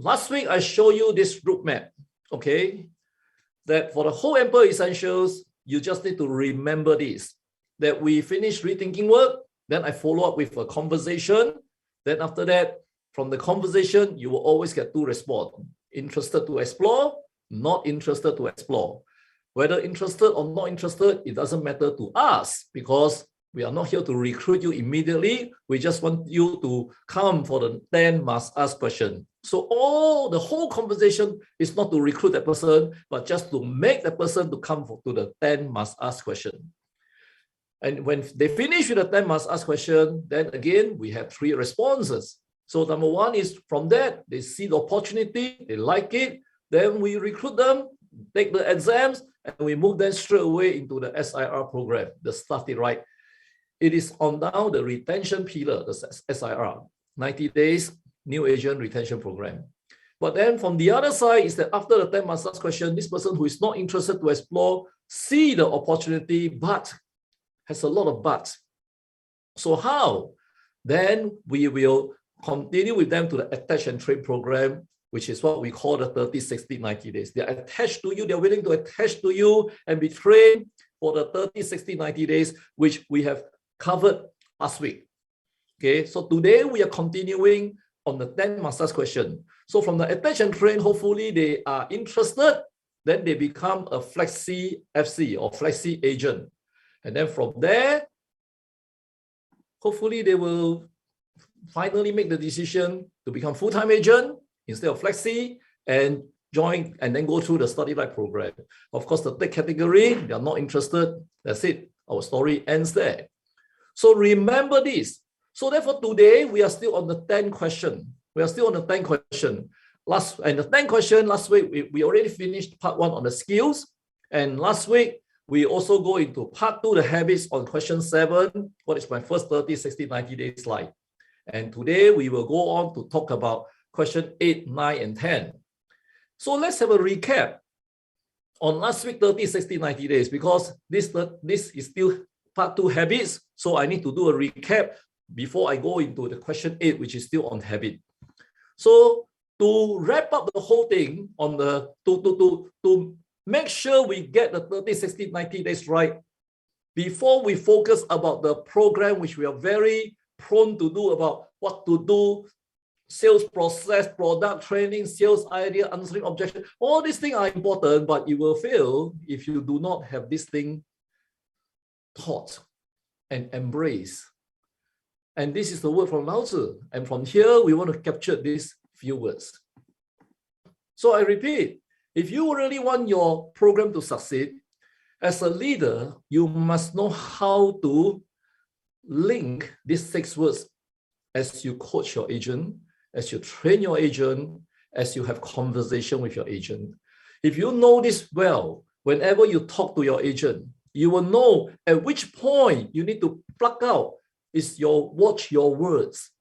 Last week, I showed you this route map, okay? That for the whole AMPLESS Essentials, you just need to remember this, that we finish rethinking work, then I follow up with a conversation. Then after that, from the conversation, you will always get two responses. Interested to explore, not interested to explore. Whether interested or not interested, it doesn't matter to us because we are not here to recruit you immediately. We just want you to come for the 10 must ask question. So the whole conversation is not to recruit that person, but just to make the person to come to the 10 must ask question. And when they finish with the 10 must ask question, then again, we have 3 responses. So number 1 is from that, they see the opportunity, they like it, then we recruit them, take the exams, and we move them straight away into the SIR program, the Start It Right. It is on now the retention pillar, the SIR, 90 days, new agent retention program. But then from the other side is that after the 10 must ask question, this person who is not interested to explore, see the opportunity, but has a lot of buts. So how? Then we will continue with them to the attach and train program, which is what we call the 30, 60, 90 days. They're attached to you, they're willing to attach to you and be trained for the 30, 60, 90 days, which we have covered last week. Okay, so today we are continuing on the 10 must ask question. So from the attach and train, hopefully they are interested, then they become a Flexi FC or Flexi agent. And then from there, hopefully they will finally make the decision to become full-time agent instead of Flexi and join and then go through the Study Light program. Of course, the third category, they are not interested. That's it. Our story ends there. So remember this. So therefore, today we are still on the 10 question. We are still on the 10 question. The 10 question, last week, we already finished part 1 on the skills. And last week, we also go into part 2, the habits on question 7. What is my first 30, 60, 90 day slide? And today we will go on to talk about question 8, 9, and 10. So let's have a recap on last week, 30, 60, 90 days, because this is still part 2 habits. So I need to do a recap before I go into the question 8, which is still on habit. So to wrap up the whole thing on the to make sure we get the 30, 60, 90 days right, before we focus about the program, which we are very prone to do about what to do, sales process, product training, sales idea, answering objection. All these things are important, but you will fail if you do not have this thing taught and embraced. And this is the word from Lao Tzu. And from here, we want to capture these few words. So I repeat, if you really want your program to succeed, as a leader, you must know how to link these 6 words as you coach your agent, as you train your agent, as you have conversation with your agent. If you know this well, whenever you talk to your agent, you will know at which point you need to pluck out watch your words.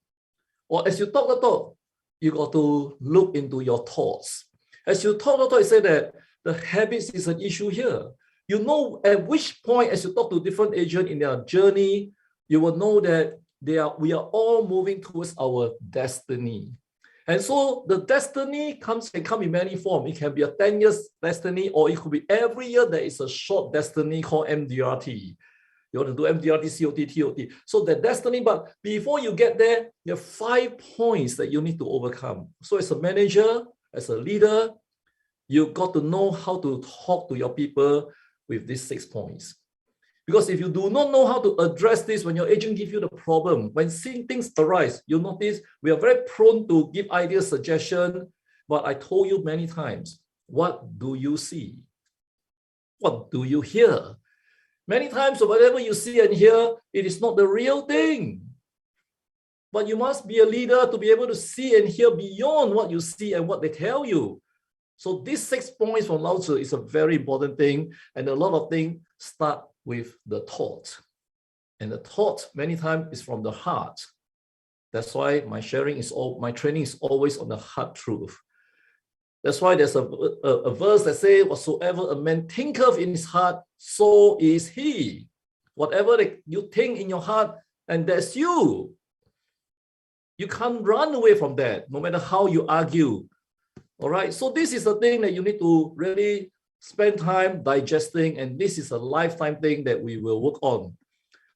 Or as you talk, you got to look into your thoughts. As you talk, you say that the habits is an issue here. You know at which point as you talk to different agents in their journey, you will know that we are all moving towards our destiny. And so the destiny can come in many forms. It can be a 10 years destiny, or it could be every year there is a short destiny called MDRT. You want to do MDRT, COT, TOT. So the destiny, but before you get there, there are 5 points that you need to overcome. So as a manager, as a leader, you got to know how to talk to your people with these 6 points. Because if you do not know how to address this, when your agent gives you the problem, when seeing things arise, you notice we are very prone to give ideas, suggestion. But I told you many times, what do you see? What do you hear? Many times, whatever you see and hear, it is not the real thing. But you must be a leader to be able to see and hear beyond what you see and what they tell you. So these 6 points from Lao Tzu is a very important thing. And a lot of things start with the thought. And the thought many times is from the heart. That's why my training is always on the heart truth. That's why there's a verse that says, whatsoever a man thinketh in his heart, so is he. Whatever that you think in your heart, and that's you. You can't run away from that, no matter how you argue. All right, so this is the thing that you need to really spend time digesting, and this is a lifetime thing that we will work on.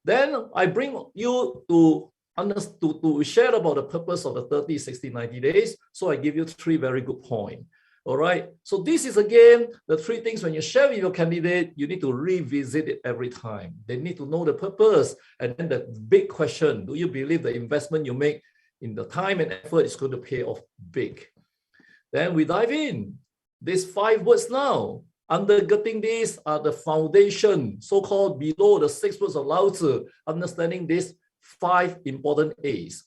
Then I bring you to share about the purpose of the 30, 60, 90 days. So I give you 3 very good points. All right, so this is again the 3 things when you share with your candidate, you need to revisit it every time. They need to know the purpose. And then the big question, do you believe the investment you make in the time and effort is going to pay off big? Then we dive in. These 5 words now. Undergirding these are the foundation, so-called below the 6 words of Lao Tzu, understanding these 5 important A's.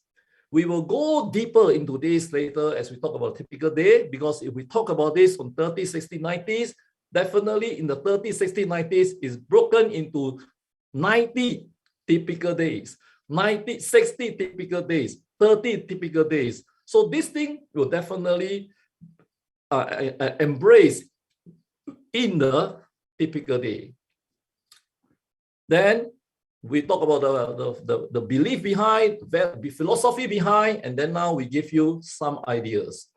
We will go deeper into this later as we talk about a typical day, because if we talk about this on 30, 60, 90s, definitely in the 30, 60, 90s is broken into 90 typical days, 90, 60 typical days, 30 typical days. So this thing will definitely embrace in the typical day. Then we talk about the belief behind, the philosophy behind, and then now we give you some ideas.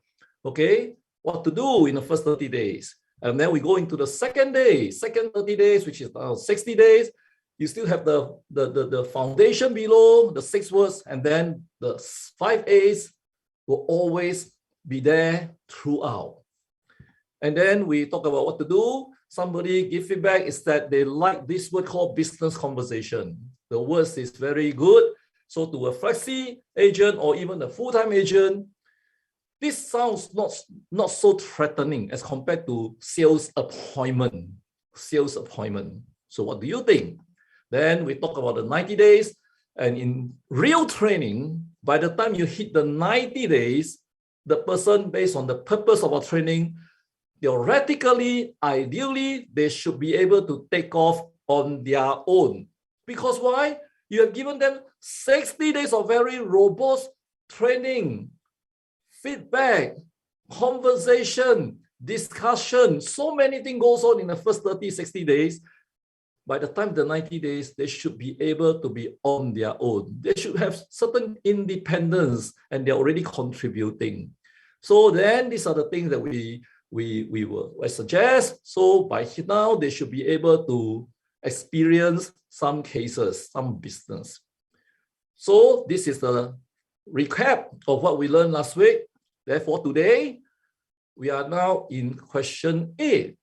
Okay, what to do in the first 30 days. And then we go into the second 30 days, which is now 60 days. You still have the foundation below, the 6 words, and then the 5 A's will always be there throughout. And then we talk about what to do. Somebody give feedback is that they like this word called business conversation. The words is very good. So to a flexi agent or even a full-time agent, this sounds not so threatening as compared to sales appointment. So what do you think? Then we talk about the 90 days. And in real training, by the time you hit the 90 days, the person, based on the purpose of our training, theoretically, ideally, they should be able to take off on their own. Because why? You have given them 60 days of very robust training, feedback, conversation, discussion. So many things goes on in the first 30, 60 days. By the time the 90 days, they should be able to be on their own. They should have certain independence, and they're already contributing. So then these are the things that we suggest. So by now, they should be able to experience some cases, some business. So this is the recap of what we learned last week. Therefore, today, we are now in question 8.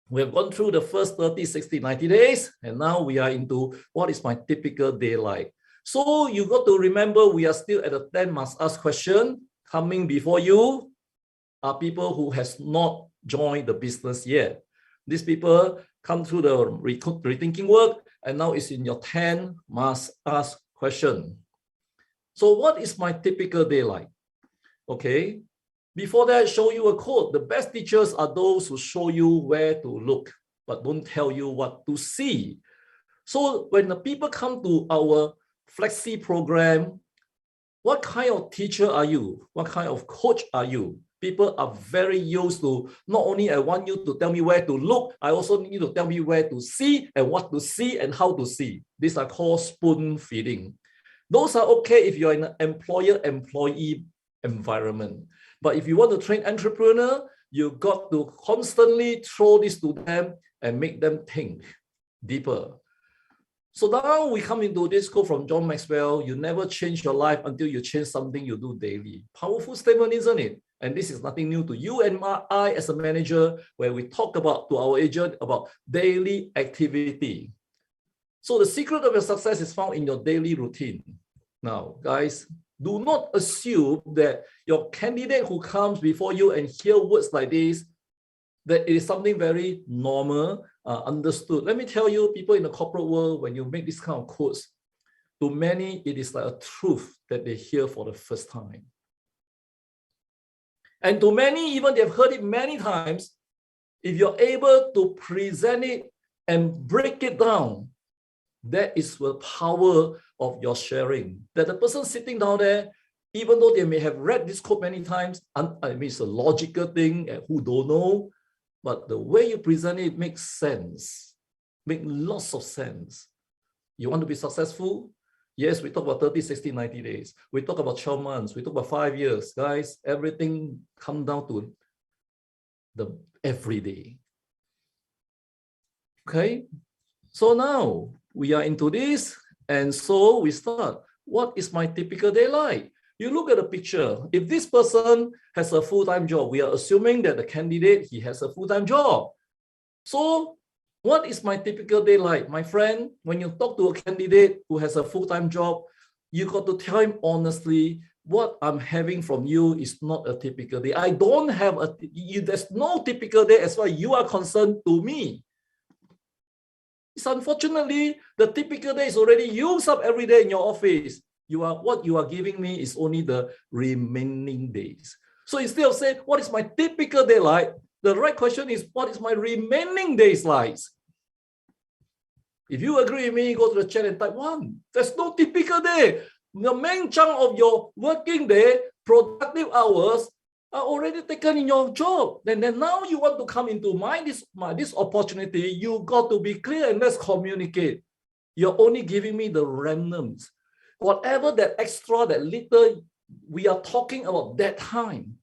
We have gone through the first 30, 60, 90 days, and now we are into what is my typical day like. So you got to remember, we are still at the 10 must ask question. Coming before you are people who has not joined the business yet. These people come through the rethinking work, and now it's in your 10 must ask question. So what is my typical day like? Okay. Before that, show you a quote. The best teachers are those who show you where to look, but don't tell you what to see. So when the people come to our Flexi program, what kind of teacher are you? What kind of coach are you? People are very used to, not only I want you to tell me where to look, I also need you to tell me where to see and what to see and how to see. These are called spoon feeding. Those are okay if you're in an employer-employee environment. But if you want to train entrepreneur, you got to constantly throw this to them and make them think deeper. So now we come into this quote from John Maxwell: you never change your life until you change something you do daily. Powerful statement, isn't it? And this is nothing new to you and I as a manager, where we talk about to our agent about daily activity. So the secret of your success is found in your daily routine. Now, guys, do not assume that your candidate who comes before you and hear words like this, that it is something very normal, understood. Let me tell you, people in the corporate world, when you make this kind of quotes, to many, it is like a truth that they hear for the first time. And to many, even they've heard it many times. If you're able to present it and break it down, that is the power of your sharing. That the person sitting down there, even though they may have read this quote many times, I mean, it's a logical thing, and who don't know, but the way you present it makes sense, makes lots of sense. You want to be successful? Yes, we talk about 30, 60, 90 days. We talk about 12 months. We talk about 5 years. Guys, everything comes down to the everyday. Okay, so now we are into this, and so we start. What is my typical day like? You look at the picture. If this person has a full-time job, we are assuming that the candidate, he has a full-time job. So what is my typical day like? My friend, when you talk to a candidate who has a full-time job, you got to tell him honestly, what I'm having from you is not a typical day. I don't have there's no typical day as far as you are concerned to me. It's unfortunately, the typical day is already used up every day in your office. What you are giving me is only the remaining days. So instead of saying, what is my typical day like? The right question is, what is my remaining days like? If you agree with me, go to the chat and type 1. There's no typical day. The main chunk of your working day, productive hours, are already taken in your job. Then now you want to come into this opportunity, you got to be clear and let's communicate. You're only giving me the remnants. Whatever that extra, that little, we are talking about that time.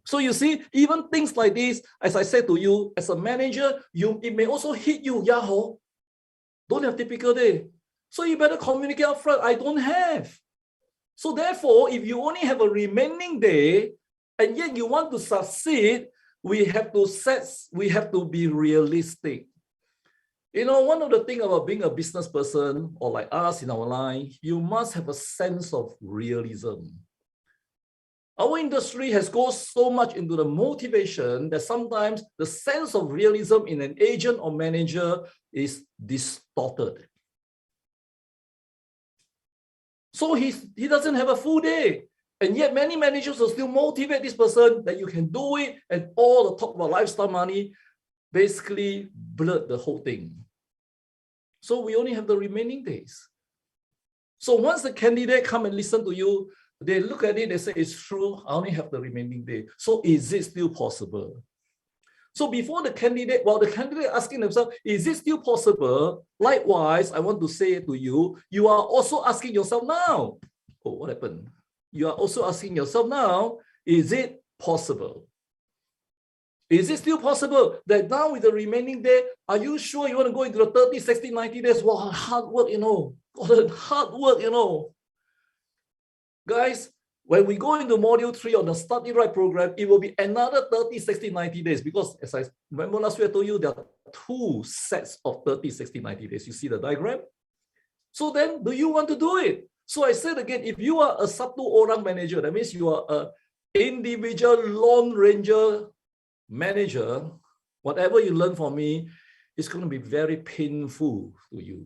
So you see, even things like this, as I said to you, as a manager, it may also hit you, Yahoo. Don't have typical day. So you better communicate up front. I don't have. So therefore, if you only have a remaining day, and yet you want to succeed, we have to be realistic. You know, one of the things about being a business person, or like us in our life, you must have a sense of realism. Our industry has gone so much into the motivation that sometimes the sense of realism in an agent or manager is distorted. So he doesn't have a full day. And yet many managers will still motivate this person that you can do it, and all the talk about lifestyle money basically blurred the whole thing. So we only have the remaining days. So once the candidate come and listen to you, they look at it, they say, it's true, I only have the remaining day. So is it still possible? So before the candidate, while the candidate asking themselves, is it still possible? Likewise, I want to say to you, you are also asking yourself now. Oh, what happened? You are also asking yourself now, is it possible? Is it still possible that now with the remaining day, are you sure you want to go into the 30, 60, 90 days? Wow, hard work, you know. Hard work, you know. Guys, when we go into module 3 on the study right program, it will be another 30, 60, 90 days, because as I remember last week I told you, there are 2 sets of 30, 60, 90 days. You see the diagram? So then, do you want to do it? So I said again, if you are a satu orang manager, that means you are an individual lone ranger manager, whatever you learn from me, it's going to be very painful to you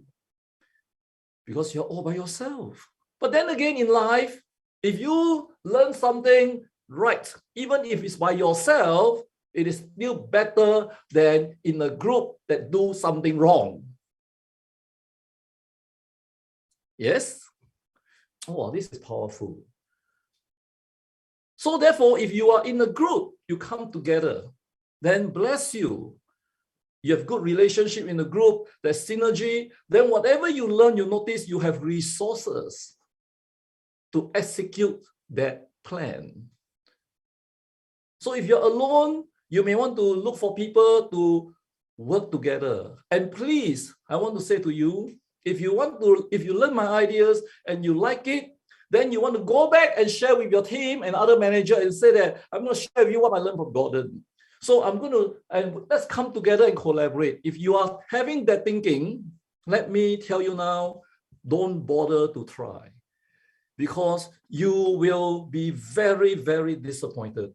because you're all by yourself. But then again, in life, if you learn something right, even if it's by yourself, it is still better than in a group that do something wrong. Yes? Oh, this is powerful. So therefore, if you are in a group, you come together, then bless you. You have good relationship in the group, there's synergy, then whatever you learn, you notice you have resources to execute that plan. So if you're alone, you may want to look for people to work together. And please, I want to say to you, if you learn my ideas and you like it, then you want to go back and share with your team and other manager and say that, I'm going to share with you what I learned from Gordon. So let's come together and collaborate. If you are having that thinking, let me tell you now, don't bother to try, because you will be very, very disappointed.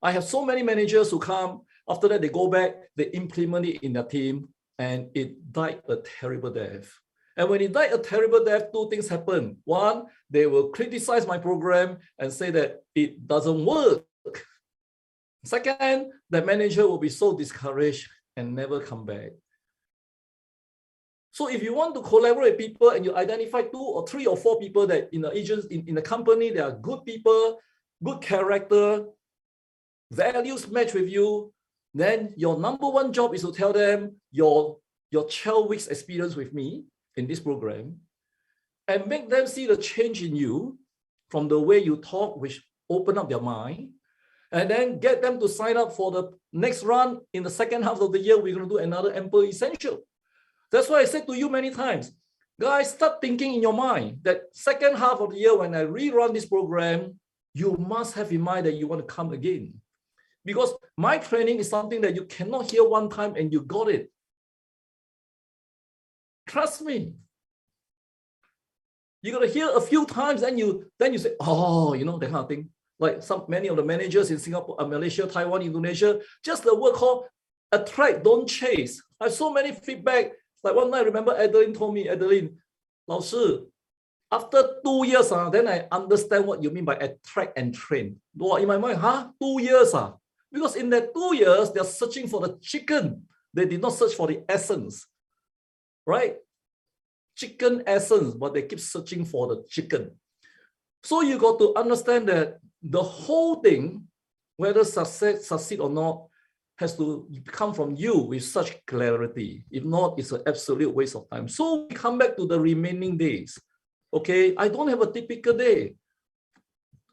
I have so many managers who come, after that they go back, they implement it in their team, and it died a terrible death. And when it died a terrible death, 2 things happen. One, they will criticize my program and say that it doesn't work. Second, the manager will be so discouraged and never come back. So if you want to collaborate with people and you identify 2 or 3 or 4 people that in the agents, in the company, they are good people, good character, values match with you, then your number 1 job is to tell them your your 12 weeks experience with me in this program and make them see the change in you from the way you talk, which open up their mind, and then get them to sign up for the next run in the second half of the year. We're going to do another Ample Essential. That's why I said to you many times, guys, start thinking in your mind that second half of the year when I rerun this program, you must have in mind that you want to come again. Because my training is something that you cannot hear one time and you got it. Trust me. You got to hear a few times, then you say, oh, you know, that kind of thing. Like many of the managers in Singapore, Malaysia, Taiwan, Indonesia, just the word called attract, don't chase. I have so many feedback. Like one night, I remember Adeline told me, Adeline, 老师, after 2 years, then I understand what you mean by attract and train. In my mind, 2 years? Because in that 2 years, they're searching for the chicken. They did not search for the essence, right? Chicken essence, but they keep searching for the chicken. So you got to understand that the whole thing, whether succeed or not, has to come from you with such clarity. If not, it's an absolute waste of time. So we come back to the remaining days. Okay, I don't have a typical day.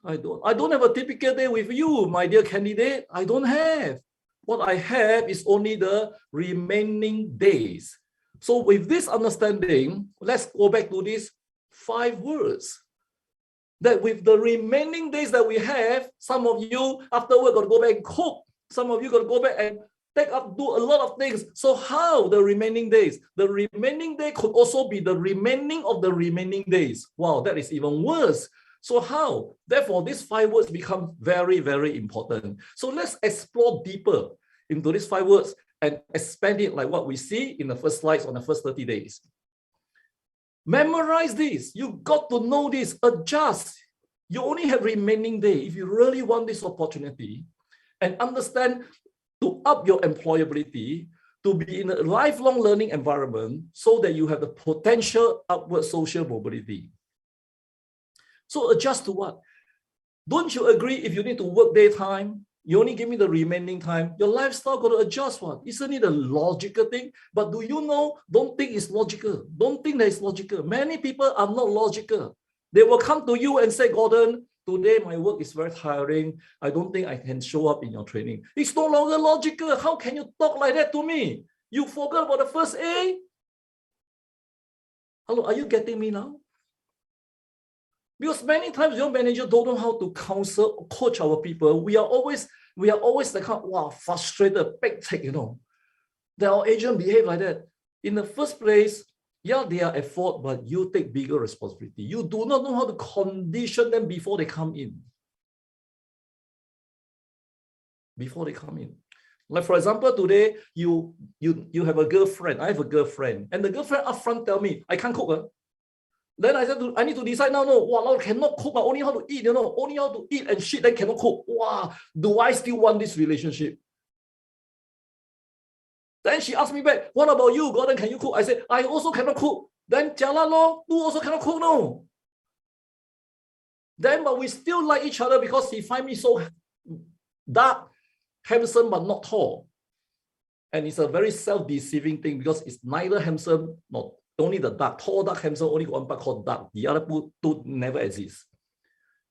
I don't have a typical day with you, my dear candidate. I don't have. What I have is only the remaining days. So with this understanding, let's go back to these 5 words. That with the remaining days that we have, some of you afterward got to go back and cook. Some of you got to go back and do a lot of things. So how the remaining days? The remaining day could also be the remaining of the remaining days. Wow, that is even worse. So how? Therefore, these 5 words become very, very important. So let's explore deeper into these 5 words and expand it like what we see in the first slides on the first 30 days. Memorize this. You got to know this. Adjust. You only have remaining day. If you really want this opportunity and understand to up your employability, to be in a lifelong learning environment so that you have the potential upward social mobility. So adjust to what? Don't you agree if you need to work daytime, you only give me the remaining time, your lifestyle got to adjust what? Isn't it a logical thing? But do you know, don't think it's logical. Don't think that it's logical. Many people are not logical. They will come to you and say, Gordon, today my work is very tiring. I don't think I can show up in your training. It's no longer logical. How can you talk like that to me? You forgot about the first A? Hello, are you getting me now? Because many times your manager don't know how to counsel, coach our people. We are always like, wow, frustrated, backtick, you know. That our agent behave like that. In the first place, yeah, they are at fault, but you take bigger responsibility. You do not know how to condition them before they come in. Before they come in. Like for example, today you have a girlfriend. I have a girlfriend, and the girlfriend upfront tell me, I can't cook. Then I said, I need to decide now. No, wow, I cannot cook. Only how to eat, you know, only how to eat and shit. Then cannot cook. Wow, do I still want this relationship? Then she asked me back, what about you, Gordon? Can you cook? I said, I also cannot cook. Then jialat lo, you also cannot cook, no. Then, but we still like each other because he find me so dark, handsome, but not tall. And it's a very self-deceiving thing because it's neither handsome, not only the dark, tall, dark, handsome, only one part called dark. The other two never exist.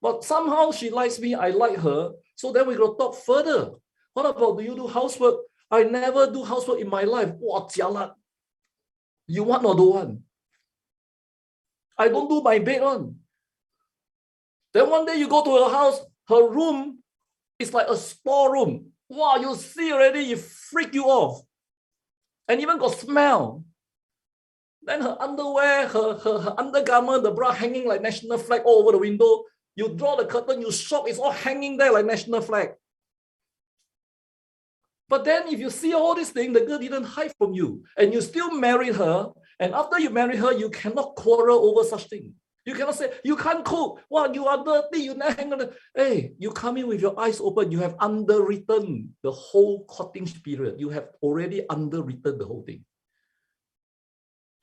But somehow she likes me, I like her. So then we go talk further. What about, do you do housework? I never do housework in my life. Wow, jialat. You want or don't want? I don't do my bed on. Then one day you go to her house, her room is like a storeroom. Wow, you see already, it freak you off. And even got smell. Then her underwear, her undergarment, the bra hanging like national flag all over the window. You draw the curtain, you shock, it's all hanging there like national flag. But then if you see all these things, the girl didn't hide from you and you still married her. And after you marry her, you cannot quarrel over such things. You cannot say, you can't cook. Wow, you are dirty. You never hang on the... Hey, you come in with your eyes open. You have underwritten the whole courting period. You have already underwritten the whole thing.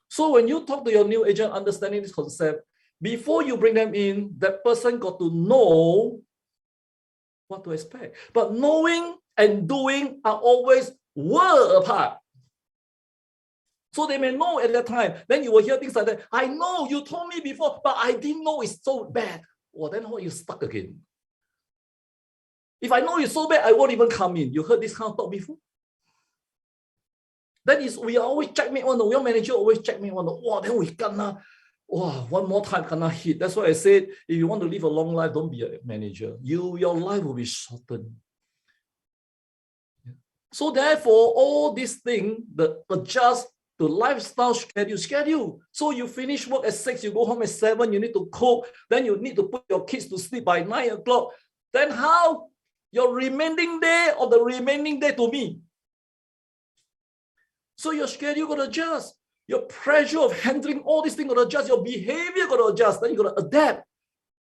So when you talk to your new agent, understanding this concept, before you bring them in, that person got to know what to expect. But knowing and doing are always worlds apart. So they may know at that time. Then you will hear things like that. I know you told me before, but I didn't know it's so bad. Well, then how are you stuck again? If I know it's so bad, I won't even come in. You heard this kind of talk before? That is, we always checkmate one. We are manager always checkmate one. Wow, then we gonna, wow, one more time gonna hit. That's why I said, if you want to live a long life, don't be a manager. Your life will be shortened. So therefore, all these things, the adjust the lifestyle schedule. So you finish work at 6, you go home at 7, you need to cook, then you need to put your kids to sleep by 9 o'clock. Then how? Your remaining day or the remaining day to me. So your schedule got to adjust. Your pressure of handling all these things got to adjust. Your behavior got to adjust. Then you got to adapt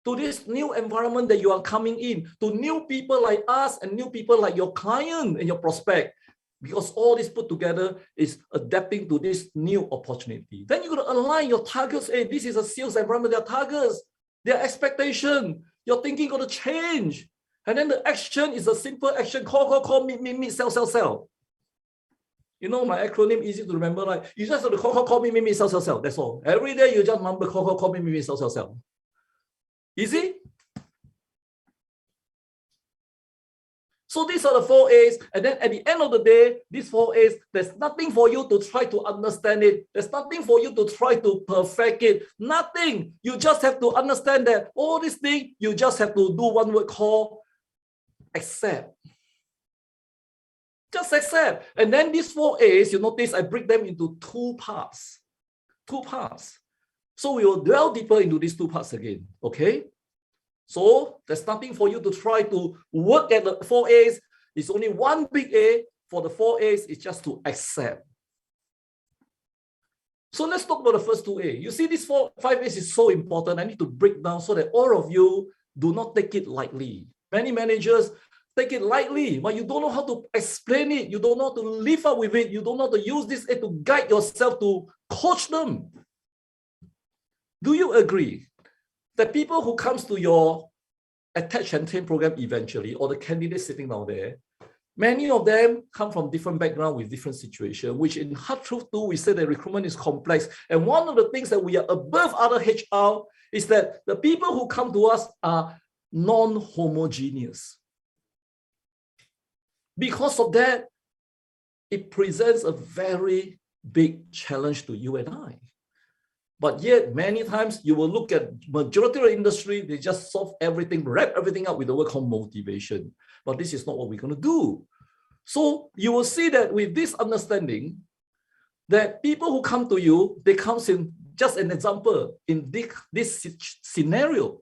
to this new environment that you are coming in, to new people like us and new people like your client and your prospect. Because all this put together is adapting to this new opportunity. Then you got to align your targets. Hey, this is a sales environment. Their targets, their expectation. Your thinking got to change. And then the action is a simple action. Call, meet, sell. You know, my acronym easy to remember, right? You just have to call, meet, sell. That's all. Every day you just remember call, meet, sell. Easy? So these are the 4 A's. And then at the end of the day, these 4 A's, there's nothing for you to try to understand it. There's nothing for you to try to perfect it. Nothing. You just have to understand that all these things, you just have to do one word called accept. Just accept. And then these 4 A's, you notice I break them into 2 parts. 2 parts. So we will delve deeper into these 2 parts again. Okay? So there's nothing for you to try to work at the 4 A's. It's only one big A for the 4 A's. It's just to accept. So let's talk about the first 2 A. You see, this 5 A's is so important. I need to break down so that all of you do not take it lightly. Many managers take it lightly, but you don't know how to explain it. You don't know how to live up with it. You don't know how to use this A to guide yourself to coach them. Do you agree that people who comes to your attach and train program eventually, or the candidates sitting down there, many of them come from different backgrounds with different situations, which in hard truth too, we say that recruitment is complex. And one of the things that we are above other HR is that the people who come to us are non-homogeneous. Because of that, it presents a very big challenge to you and I. But yet, many times you will look at majority of the industry, they just solve everything, wrap everything up with the word called motivation. But this is not what we're going to do. So you will see that with this understanding, that people who come to you, they come in, just an example, in this scenario.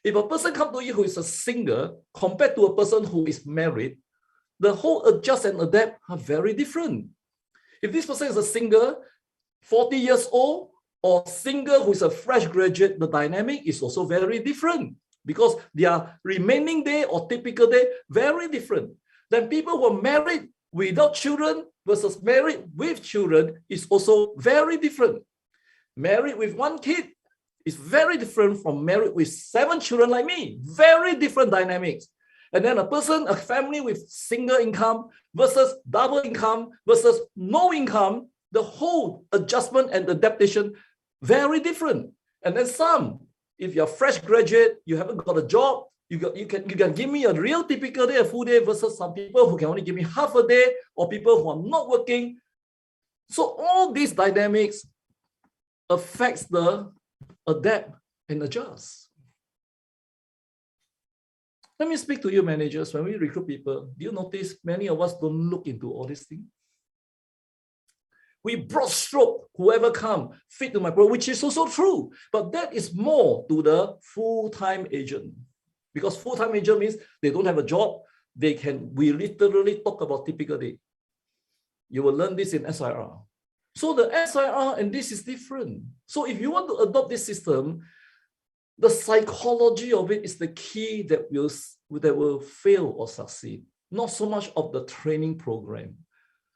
If a person comes to you who is a single, compared to a person who is married, the whole adjust and adapt are very different. If this person is a single, 40 years old, or single who is a fresh graduate, the dynamic is also very different because their remaining day or typical day, very different. Then people who are married without children versus married with children is also very different. Married with 1 kid is very different from married with 7 children like me. Very different dynamics. And then a family with single income versus double income versus no income, the whole adjustment and adaptation very different. And then some, if you're a fresh graduate, you haven't got a job, you can give me a real typical day, a full day, versus some people who can only give me half a day, or people who are not working. So all these dynamics affects the adapt and adjust. Let me speak to you managers. When we recruit people, do you notice many of us don't look into all these things? We broad stroke, whoever come, fit to my program, which is also true. But that is more to the full-time agent. Because full-time agent means they don't have a job. We literally talk about typical day. You will learn this in SIR. So the SIR and this is different. So if you want to adopt this system, the psychology of it is the key that will fail or succeed. Not so much of the training program.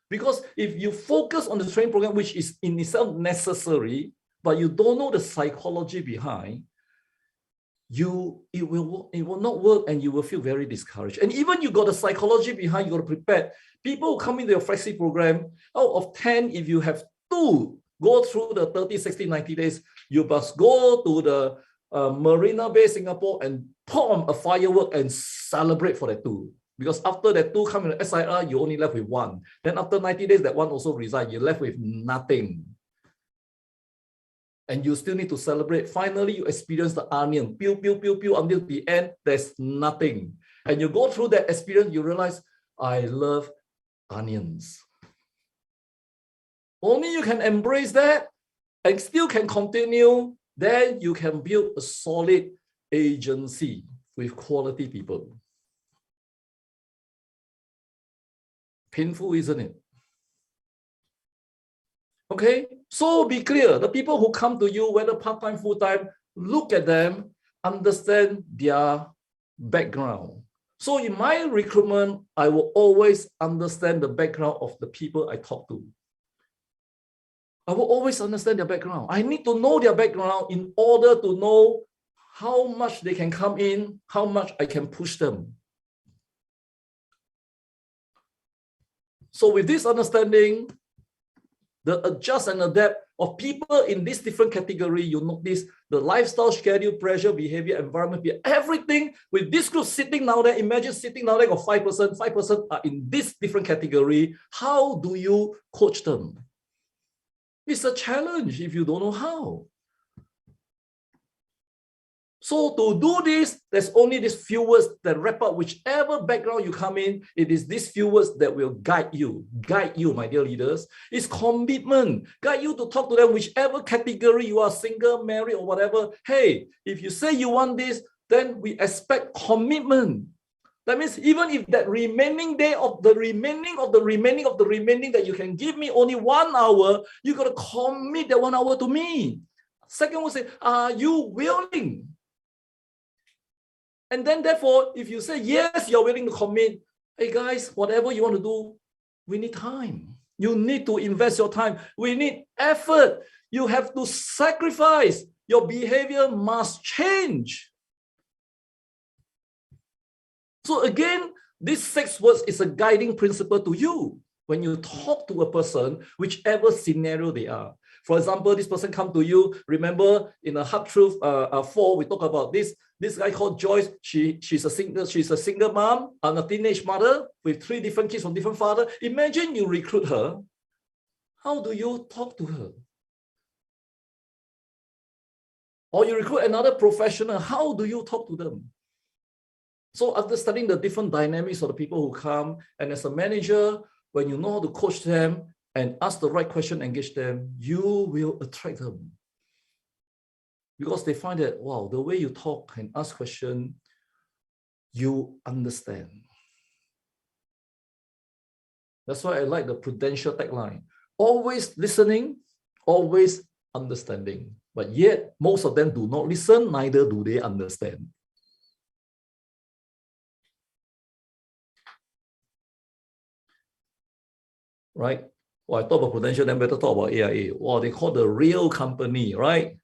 Because if you focus on the training program, which is in itself necessary, but you don't know the psychology behind, it will not work and you will feel very discouraged. And even you got the psychology behind, you got to prepare. People who come into your flexi program, out of 10, if you have to go through the 30, 60, 90 days, you must go to the Marina Bay, Singapore, and put a firework and celebrate for that two. Because after that two come in the SIR, you only left with one. Then after 90 days, that one also resigned. You're left with nothing. And you still need to celebrate. Finally, you experience the onion, pew, pew, pew, pew, until the end, there's nothing. And you go through that experience, you realize, I love onions. Only you can embrace that and still can continue, then you can build a solid agency with quality people. Painful, isn't it? Okay, so be clear. The people who come to you, whether part-time, full-time, look at them, understand their background. So in my recruitment, I will always understand the background of the people I talk to. I will always understand their background. I need to know their background in order to know how much they can come in, how much I can push them. So with this understanding, the adjust and adapt of people in this different category, you notice the lifestyle, schedule, pressure, behavior, environment, everything with this group sitting down there. Imagine sitting down there got 5% are in this different category. How do you coach them? It's a challenge if you don't know how. So to do this, there's only these few words that wrap up whichever background you come in. It is these few words that will guide you, my dear leaders. It's commitment. Guide you to talk to them, whichever category you are, single, married, or whatever. Hey, if you say you want this, then we expect commitment. That means even if that remaining day of the remaining that you can give me only 1 hour, you got to commit that 1 hour to me. Second one say, are you willing? And then therefore, if you say, yes, you're willing to commit, hey guys, whatever you want to do, we need time. You need to invest your time. We need effort. You have to sacrifice. Your behavior must change. So again, these 6 words is a guiding principle to you when you talk to a person, whichever scenario they are. For example, this person come to you. Remember, in a Hard Truth 4, we talk about this guy called Joyce. She's a single mom and a teenage mother with 3 different kids from different fathers. Imagine you recruit her. How do you talk to her? Or you recruit another professional. How do you talk to them? So after studying the different dynamics of the people who come, and as a manager, when you know how to coach them and ask the right question, engage them, you will attract them. Because they find that, wow, the way you talk and ask questions, you understand. That's why I like the Prudential tagline. Always listening, always understanding. But yet, most of them do not listen, neither do they understand. Right? Well, I talk about Prudential, then better talk about AIA. Well, they call the real company, right?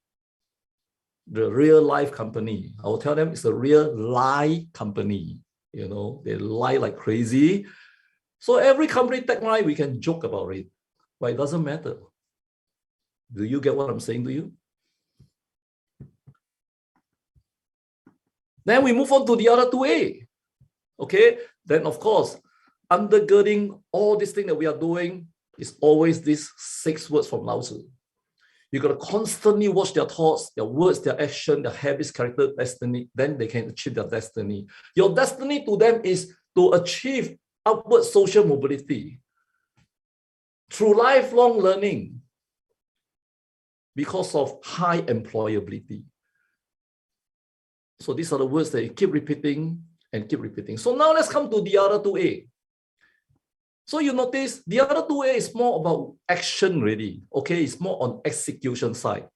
The real life company. I will tell them it's a real lie company. You know, they lie like crazy. So every company tagline, we can joke about it, but it doesn't matter. Do you get what I'm saying to you? Then we move on to the other 2A. Okay, then of course, undergirding all this thing that we are doing is always these 6 words from Lao Tzu. You got to constantly watch their thoughts, their words, their action, their habits, character, destiny. Then they can achieve their destiny. Your destiny to them is to achieve upward social mobility through lifelong learning because of high employability. So these are the words that you keep repeating and keep repeating. So now let's come to the other 2A. So you notice the other 2A is more about action really. Okay, it's more on execution side.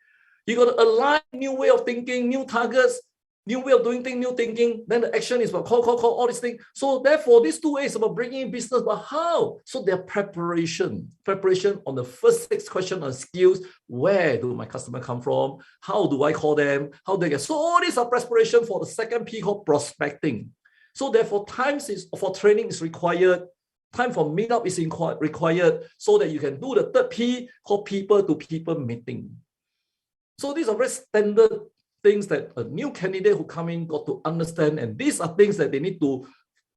You got to align new way of thinking, new targets, new way of doing things, new thinking. Then the action is about call, all these things. So therefore, this 2A is about bringing in business, but how? So their preparation on the first 6 questions on skills. Where do my customer come from? How do I call them? How do they get? So all these are preparation for the second P called prospecting. So therefore, times is for training is required. time for meetup is required so that you can do the third P called people-to-people meeting. So these are very standard things that a new candidate who come in got to understand, and these are things that they need to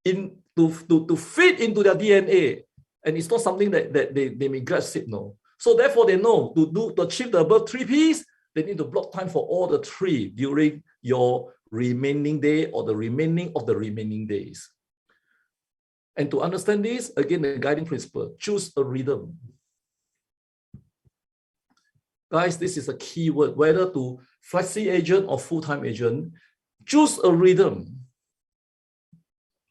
fit into their DNA, and it's not something that they may grasp it, no. So therefore they know to achieve the above 3 Ps, they need to block time for all the 3 during your remaining day or the remaining of the remaining days. And to understand this, again, the guiding principle, choose a rhythm. Guys, this is a key word, whether to flexi agent or full-time agent, choose a rhythm.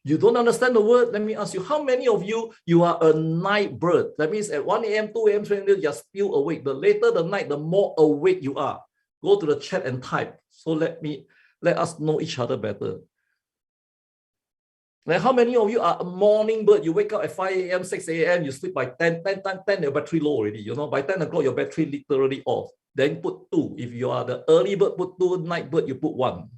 You don't understand the word? Let me ask you, how many of you are a night bird? That means at 1 a.m., 2 a.m., 3 a.m., you're still awake. The later the night, the more awake you are. Go to the chat and type. So let us know each other better. Now, how many of you are a morning bird? You wake up at 5 a.m., 6 a.m., you sleep by 10, your battery low already. You know, by 10 o'clock, your battery literally off. Then put 2. If you are the early bird, put 2. Night bird, you put 1.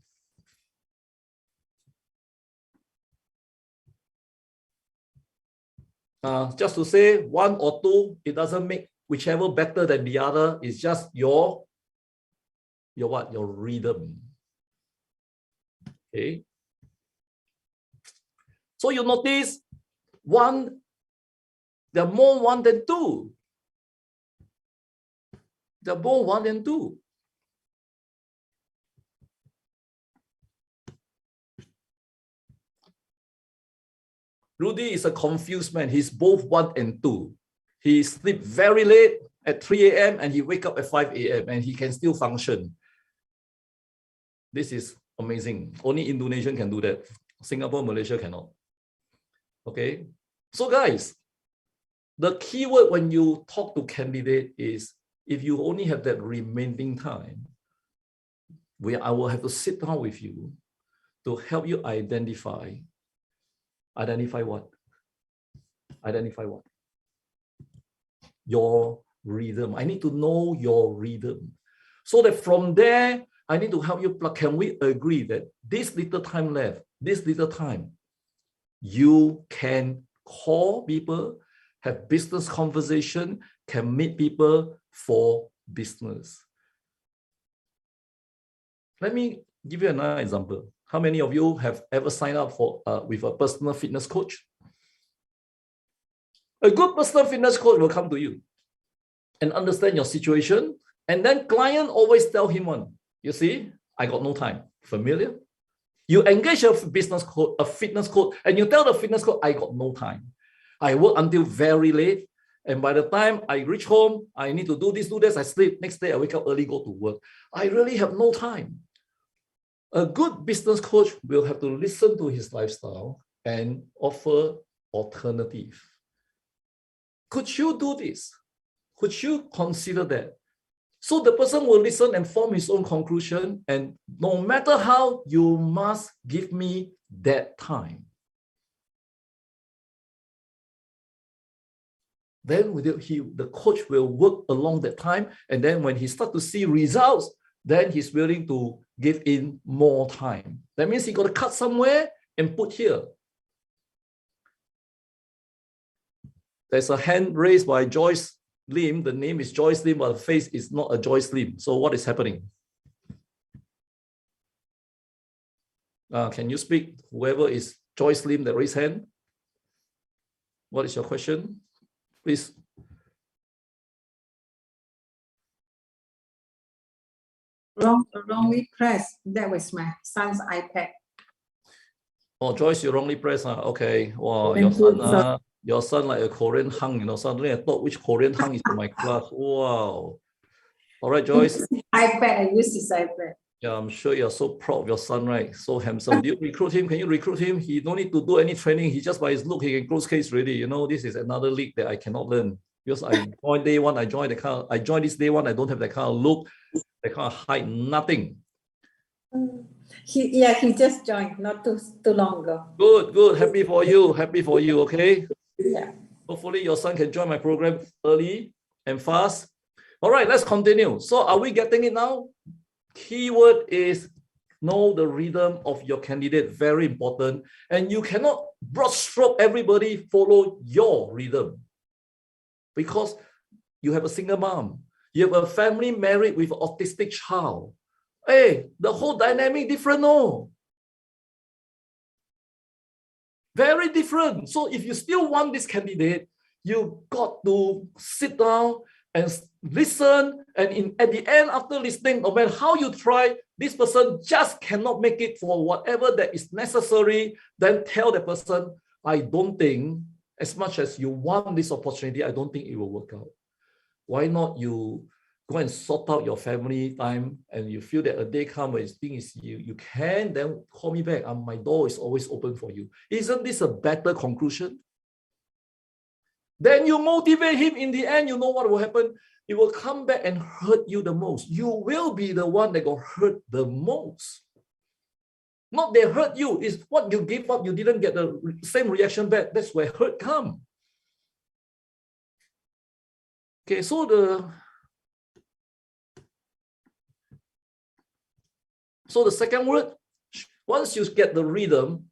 Just to say 1 or 2, it doesn't make whichever better than the other. It's just your what? Your rhythm. Okay. So you notice there are more 1 than 2. There are more 1 than 2. Rudy is a confused man. He's both 1 and 2. He sleeps very late at 3 a.m. and he wake up at 5 a.m. and he can still function. This is amazing. Only Indonesian can do that. Singapore, Malaysia cannot. Okay. So guys, the key word when you talk to candidate is if you only have that remaining time, I will have to sit down with you to help you identify what? Identify what? Your rhythm. I need to know your rhythm. So that from there, I need to help you plug. Can we agree that this little time left, this little time, you can call people, have business conversation, can meet people for business? Let me give you another example. How many of you have ever signed up for with a personal fitness coach? A good personal fitness coach will come to you and understand your situation. And then client always tell him one, you see, I got no time. Familiar? You engage a business coach, a fitness coach, and you tell the fitness coach, I got no time. I work until very late. And by the time I reach home, I need to do this, I sleep. Next day, I wake up early, go to work. I really have no time. A good business coach will have to listen to his lifestyle and offer alternative. Could you do this? Could you consider that? So the person will listen and form his own conclusion. And no matter how, you must give me that time. Then the coach will work along that time. And then when he starts to see results, then he's willing to give in more time. That means he got to cut somewhere and put here. There's a hand raised by Joyce Lim. The name is Joyce Lim, but the face is not a Joyce Lim. So what is happening? Can you speak? Whoever is Joyce Lim that raised hand. What is your question? Please. Wrongly pressed. That was my son's iPad. Oh, Joyce, you wrongly pressed. Okay. Wow, your son like a Korean hung, you know. Suddenly I thought which Korean hung is in my class. Wow. All right, Joyce. iPad, I use his iPad. Yeah, I'm sure you're so proud of your son, right? So handsome. Do you recruit him? Can you recruit him? He don't need to do any training. He just by his look, he can close case already. You know, this is another league that I cannot learn. Because I joined day one, I joined this day one, I don't have that kind of look, that kind of height, nothing. He just joined not too long ago. Good. Happy for you, okay? Yeah. Hopefully your son can join my program early and fast. All right, let's continue. So are we getting it now? Keyword is know the rhythm of your candidate, very important. And you cannot broad stroke, everybody follow your rhythm. Because you have a single mom, you have a family married with an autistic child. Hey, the whole dynamic different, no? Very different. So if you still want this candidate, you got to sit down and listen. And at the end, after listening, no matter how you try, this person just cannot make it for whatever that is necessary. Then tell the person, I don't think, as much as you want this opportunity, I don't think it will work out. Why not you go and sort out your family time, and you feel that a day comes where you can, then call me back. My door is always open for you. Isn't this a better conclusion? Then you motivate him. In the end, you know what will happen? It will come back and hurt you the most. You will be the one that got hurt the most. Not they hurt you, it's what you give up, you didn't get the same reaction back. That's where hurt comes. Okay, so the second word, once you get the rhythm,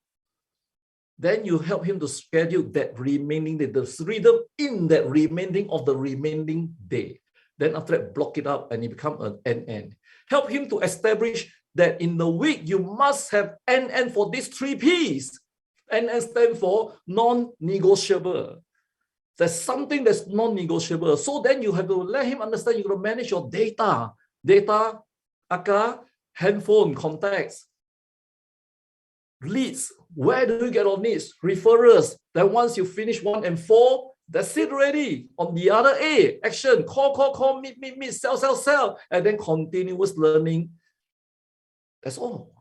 then you help him to schedule that remaining day, the rhythm in that remaining day. Then after that, block it up and it becomes an NN. Help him to establish that in the week, you must have NN for these 3 Ps. NN stands for non-negotiable. There's something that's non-negotiable. So then you have to let him understand you're going to manage your data, ACA, handphone, contacts, leads. Where do you get all leads? Referrals. Then once you finish 1 and 4, that's it already. On the other A, action, call, meet, sell, and then continuous learning. That's all.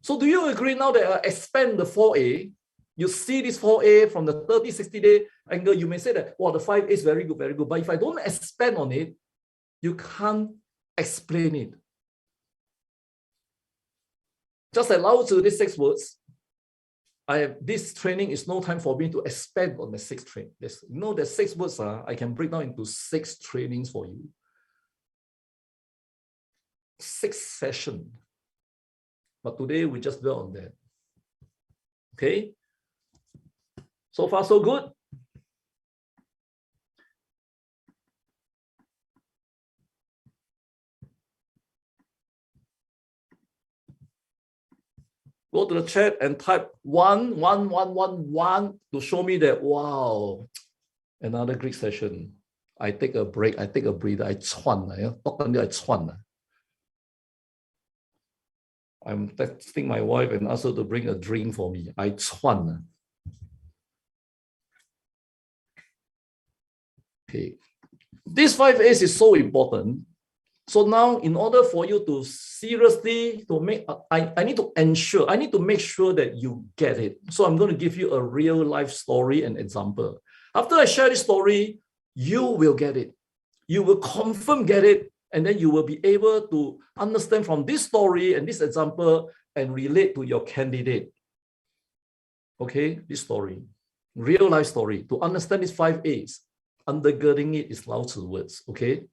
So do you agree now that I expand the 4A? You see this 4A from the 30, 60-day angle, you may say that, well, the 5A is very good, very good. But if I don't expand on it, you can't explain it. Just like Lao Tzu, these 6 words, this training is no time for me to expand on the 6 training. The 6 words I can break down into 6 trainings for you. 6 sessions. But today we just dwell on that. Okay? So far, so good. Go to the chat and type 1 to show me that, wow, another Greek session. I take a break, I take a breather, I chuan. Talk until I chuan. I'm texting my wife and ask her to bring a drink for me. I chuan. Okay. This 5As is so important. So now, in order for you to seriously I need to ensure, I need to make sure that you get it. So I'm going to give you a real life story and example. After I share this story, you will get it. You will confirm get it, and then you will be able to understand from this story and this example and relate to your candidate. Okay, this story, real life story. To understand these 5As, undergirding it is Lao Tzu words. Okay.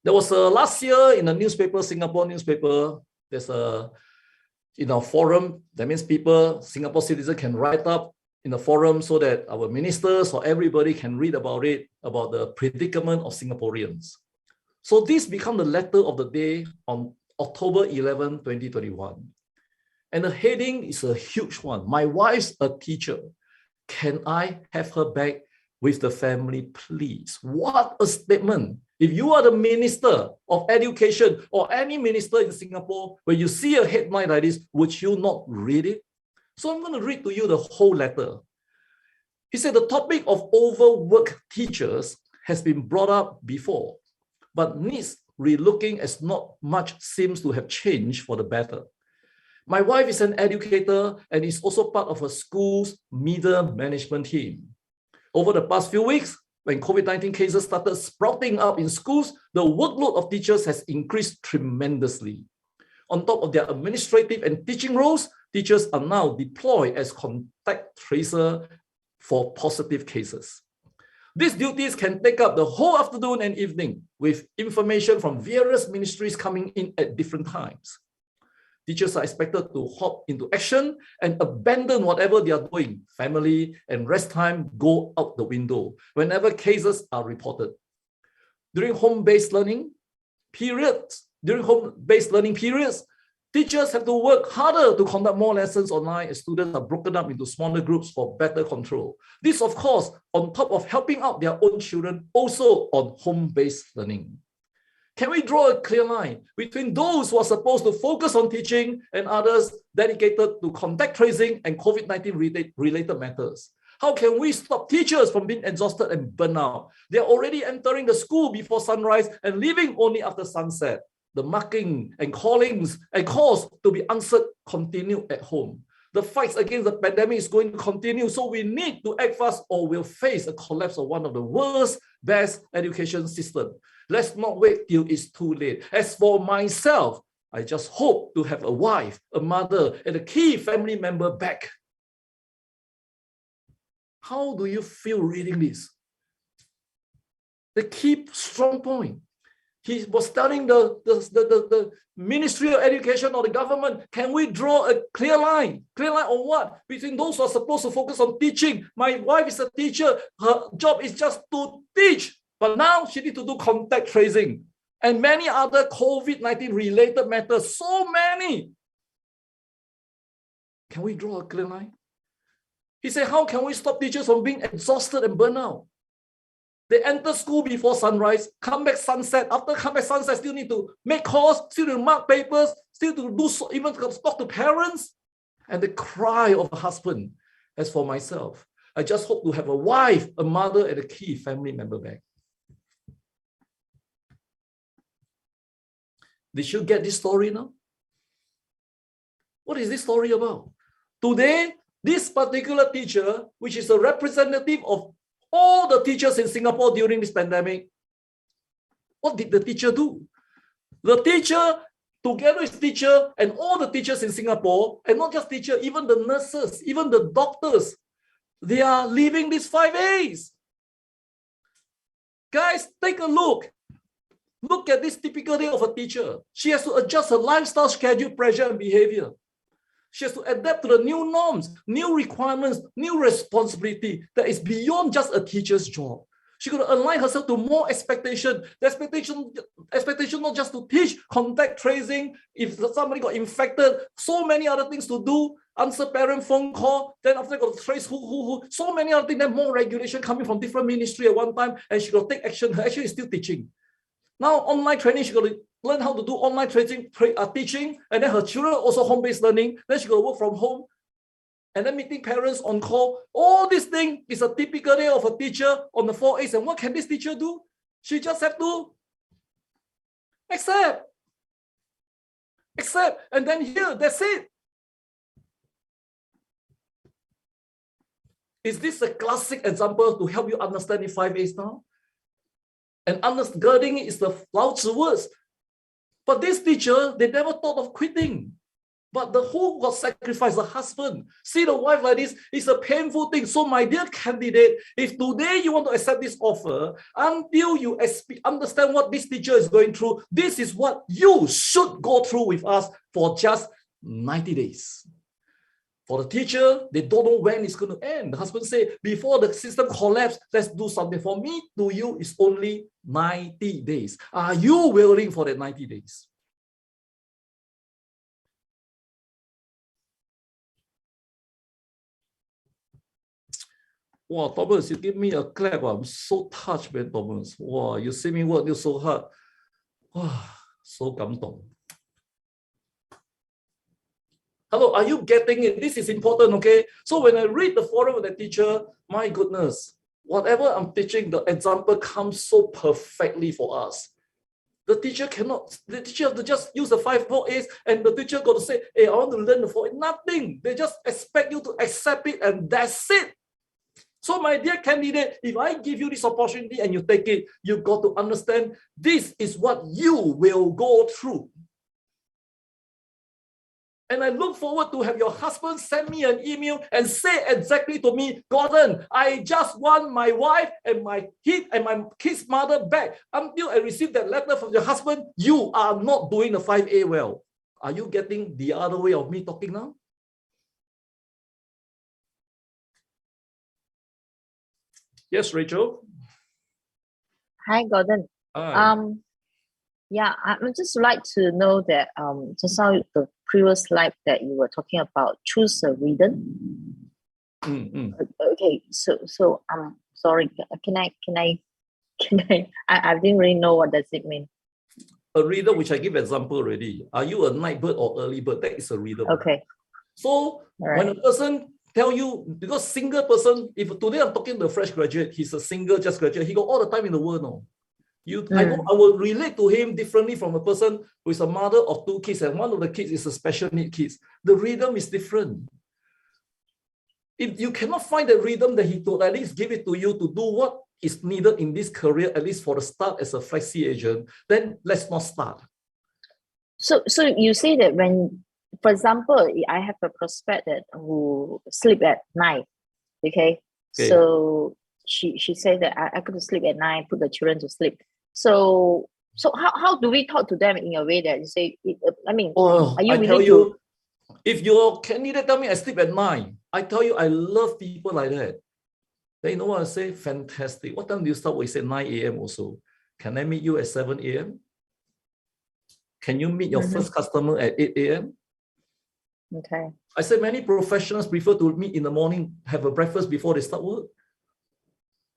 There was last year in a newspaper, Singapore newspaper, there's a forum. That means people, Singapore citizens can write up in the forum so that our ministers or everybody can read about it, about the predicament of Singaporeans. So this became the letter of the day on October 11, 2021. And the heading is a huge one. My wife's a teacher. Can I have her back with the family, please? What a statement. If you are the Minister of Education or any minister in Singapore, when you see a headline like this, would you not read it? So I'm going to read to you the whole letter. He said the topic of overworked teachers has been brought up before, but needs relooking as not much seems to have changed for the better. My wife is an educator and is also part of a school's middle management team. Over the past few weeks, when COVID-19 cases started sprouting up in schools, the workload of teachers has increased tremendously. On top of their administrative and teaching roles, teachers are now deployed as contact tracer for positive cases. These duties can take up the whole afternoon and evening with information from various ministries coming in at different times. Teachers are expected to hop into action and abandon whatever they are doing. Family and rest time go out the window whenever cases are reported. During home-based learning periods, teachers have to work harder to conduct more lessons online as students are broken up into smaller groups for better control. This, of course, on top of helping out their own children also on home-based learning. Can we draw a clear line between those who are supposed to focus on teaching and others dedicated to contact tracing and COVID-19 related matters? How can we stop teachers from being exhausted and burnt out? They are already entering the school before sunrise and leaving only after sunset. The marking and callings and calls to be answered continue at home. The fights against the pandemic is going to continue, so we need to act fast or we'll face a collapse of one of the world's best education systems. Let's not wait till it's too late. As for myself, I just hope to have a wife, a mother, and a key family member back. How do you feel reading this? The key strong point. He was telling the Ministry of Education or the government, can we draw a clear line? Clear line on what? Between those who are supposed to focus on teaching. My wife is a teacher. Her job is just to teach. But now she needs to do contact tracing and many other COVID-19 related matters. So many. Can we draw a clear line? He said, how can we stop teachers from being exhausted and burnt out? They enter school before sunrise, come back sunset. After come back sunset, still need to make calls, still to mark papers, still to do so, even to talk to parents. And the cry of a husband. As for myself, I just hope to have a wife, a mother, and a key family member back. Did you get this story now? What is this story about? Today, this particular teacher, which is a representative of all the teachers in Singapore during this pandemic, what did the teacher do? The teacher, together with teacher and all the teachers in Singapore, and not just teacher, even the nurses, even the doctors, they are leaving these 5 A's. Guys, take a look. Look at this typical day of a teacher. She has to adjust her lifestyle, schedule, pressure, and behavior. She has to adapt to the new norms, new requirements, new responsibility that is beyond just a teacher's job. She's going to align herself to more expectation. The expectation not just to teach, contact tracing, if somebody got infected, so many other things to do, answer parent phone call, then after got to trace who, so many other things, then more regulation coming from different ministry at one time, and she got to take action. Her action is still teaching. Now, online training, she got to learn how to do online training, teaching, and then her children also home-based learning. Then she got to work from home, and then meeting parents on call. All this thing is a typical day of a teacher on the 4 A's. And what can this teacher do? She just have to accept. And then here, that's it. Is this a classic example to help you understand the 5 A's now? And undergirding it is the Lao Tzu words. But this teacher, they never thought of quitting. But the who got sacrificed, the husband. See the wife like this, it's a painful thing. So my dear candidate, if today you want to accept this offer, until you understand what this teacher is going through, this is what you should go through with us for just 90 days. For the teacher, they don't know when it's going to end. The husband say, before the system collapses, let's do something. For me, to you, it's only 90 days. Are you willing for that 90 days? Wow, Thomas, you give me a clap. I'm so touched, man, Thomas. Wow, you see me work so hard. Wow, so 感動. Hello, are you getting it? This is important, okay? So when I read the forum with the teacher, my goodness, whatever I'm teaching, the example comes so perfectly for us. The teacher have to just use the 5 A's, and the teacher got to say, hey, I want to learn the 4 A's. Nothing. They just expect you to accept it, and that's it. So my dear candidate, if I give you this opportunity and you take it, you got to understand this is what you will go through. And I look forward to have your husband send me an email and say exactly to me, Gordon, I just want my wife and my kid's mother back. Until I receive that letter from your husband, you are not doing the 5A well. Are you getting the other way of me talking now? Yes, Rachel. Hi, Gordon. Hi. Yeah, I would just like to know that just now the previous slide that you were talking about, choose a rhythm. Okay, so sorry. Can I? I didn't really know what does it mean. A rhythm, which I give example already. Are you a night bird or early bird? That is a rhythm. Okay. So when a person tell you, because single person, if today I'm talking to a fresh graduate, he's a single just graduate, he got all the time in the world now. I will relate to him differently from a person who is a mother of 2 kids and one of the kids is a special need kids. The rhythm is different. If you cannot find the rhythm that he could at least give it to you to do what is needed in this career, at least for the start as a flexi agent, then let's not start. So you say that when, for example, I have a prospect that who sleep at night, okay? So she said that I could sleep at night, put the children to sleep. So how do we talk to them in a way that you say, I mean, are you willing to? If your candidate tell me I sleep at 9, I tell you I love people like that. Then you know what I say? Fantastic. What time do you start? We say 9 a.m. also. Can I meet you at 7 a.m.? Can you meet your first customer at 8 a.m.? Okay. I said many professionals prefer to meet in the morning, have a breakfast before they start work.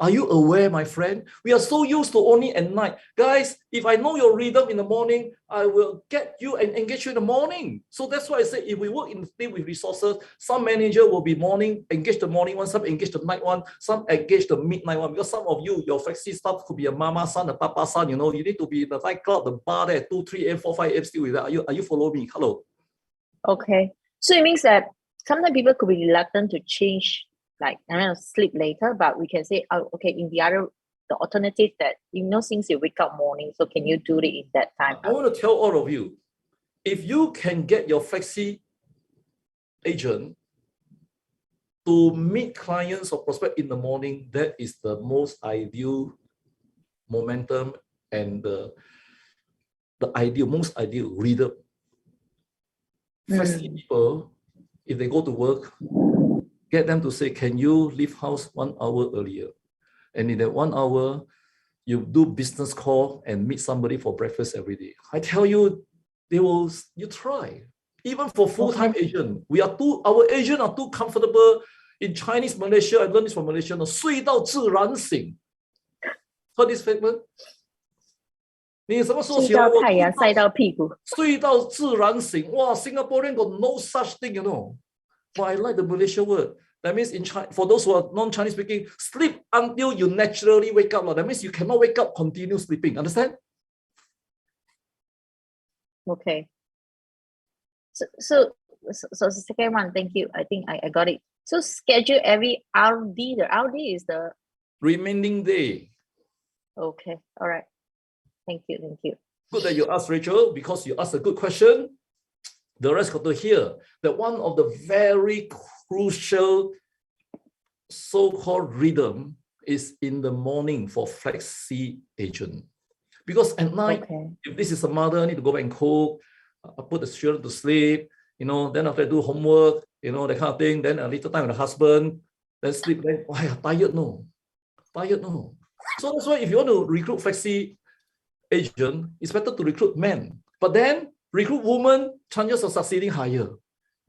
Are you aware, my friend? We are so used to only at night. Guys, if I know your rhythm in the morning, I will get you and engage you in the morning. So that's why I say if we work in the team with resources, some manager will be morning, engage the morning one, some engage the night one, some engage the midnight one. Because some of you, your flexi staff could be a mama son, a papa son, you know, you need to be in the nightclub, the bar there, 2, 3 a.m., 4, 5 a.m. still with that. Are you following me? Hello. Okay. So it means that sometimes people could be reluctant to change, like, I don't know, sleep later, but we can say, oh, okay, in the alternative that, you know, since you wake up morning, so can you do it in that time? I want to tell all of you, if you can get your flexi agent to meet clients or prospect in the morning, that is the most ideal momentum and the most ideal rhythm. Flexi people, if they go to work, get them to say, can you leave house 1 hour earlier? And in that 1 hour, you do business call and meet somebody for breakfast every day. I tell you, you try. Even for full-time agent, our agent are too comfortable. In Chinese Malaysia, I learned this from Malaysia, 睡到自然醒. Heard this statement? 你什么时候起来？睡到太阳晒到屁股。睡到自然醒。哇 Singaporean got no such thing, you know. But I like the Malaysia word. That means in China, for those who are non-Chinese speaking, sleep until you naturally wake up. That means you cannot wake up, continue sleeping. Understand? Okay. So the second one, thank you. I think I got it. So schedule every RD. The RD is the remaining day. Okay. All right. Thank you. Good that you asked, Rachel, because you asked a good question. The rest got to hear that one of the very crucial so-called rhythm is in the morning for flexi agent. Because at night, if this is a mother, I need to go back and cook, put the children to sleep, you know, then after I do homework, you know, that kind of thing, then a little time with the husband, then sleep, then tired no. So that's why if you want to recruit flexi agent, it's better to recruit men. But then recruit women, chances of succeeding higher.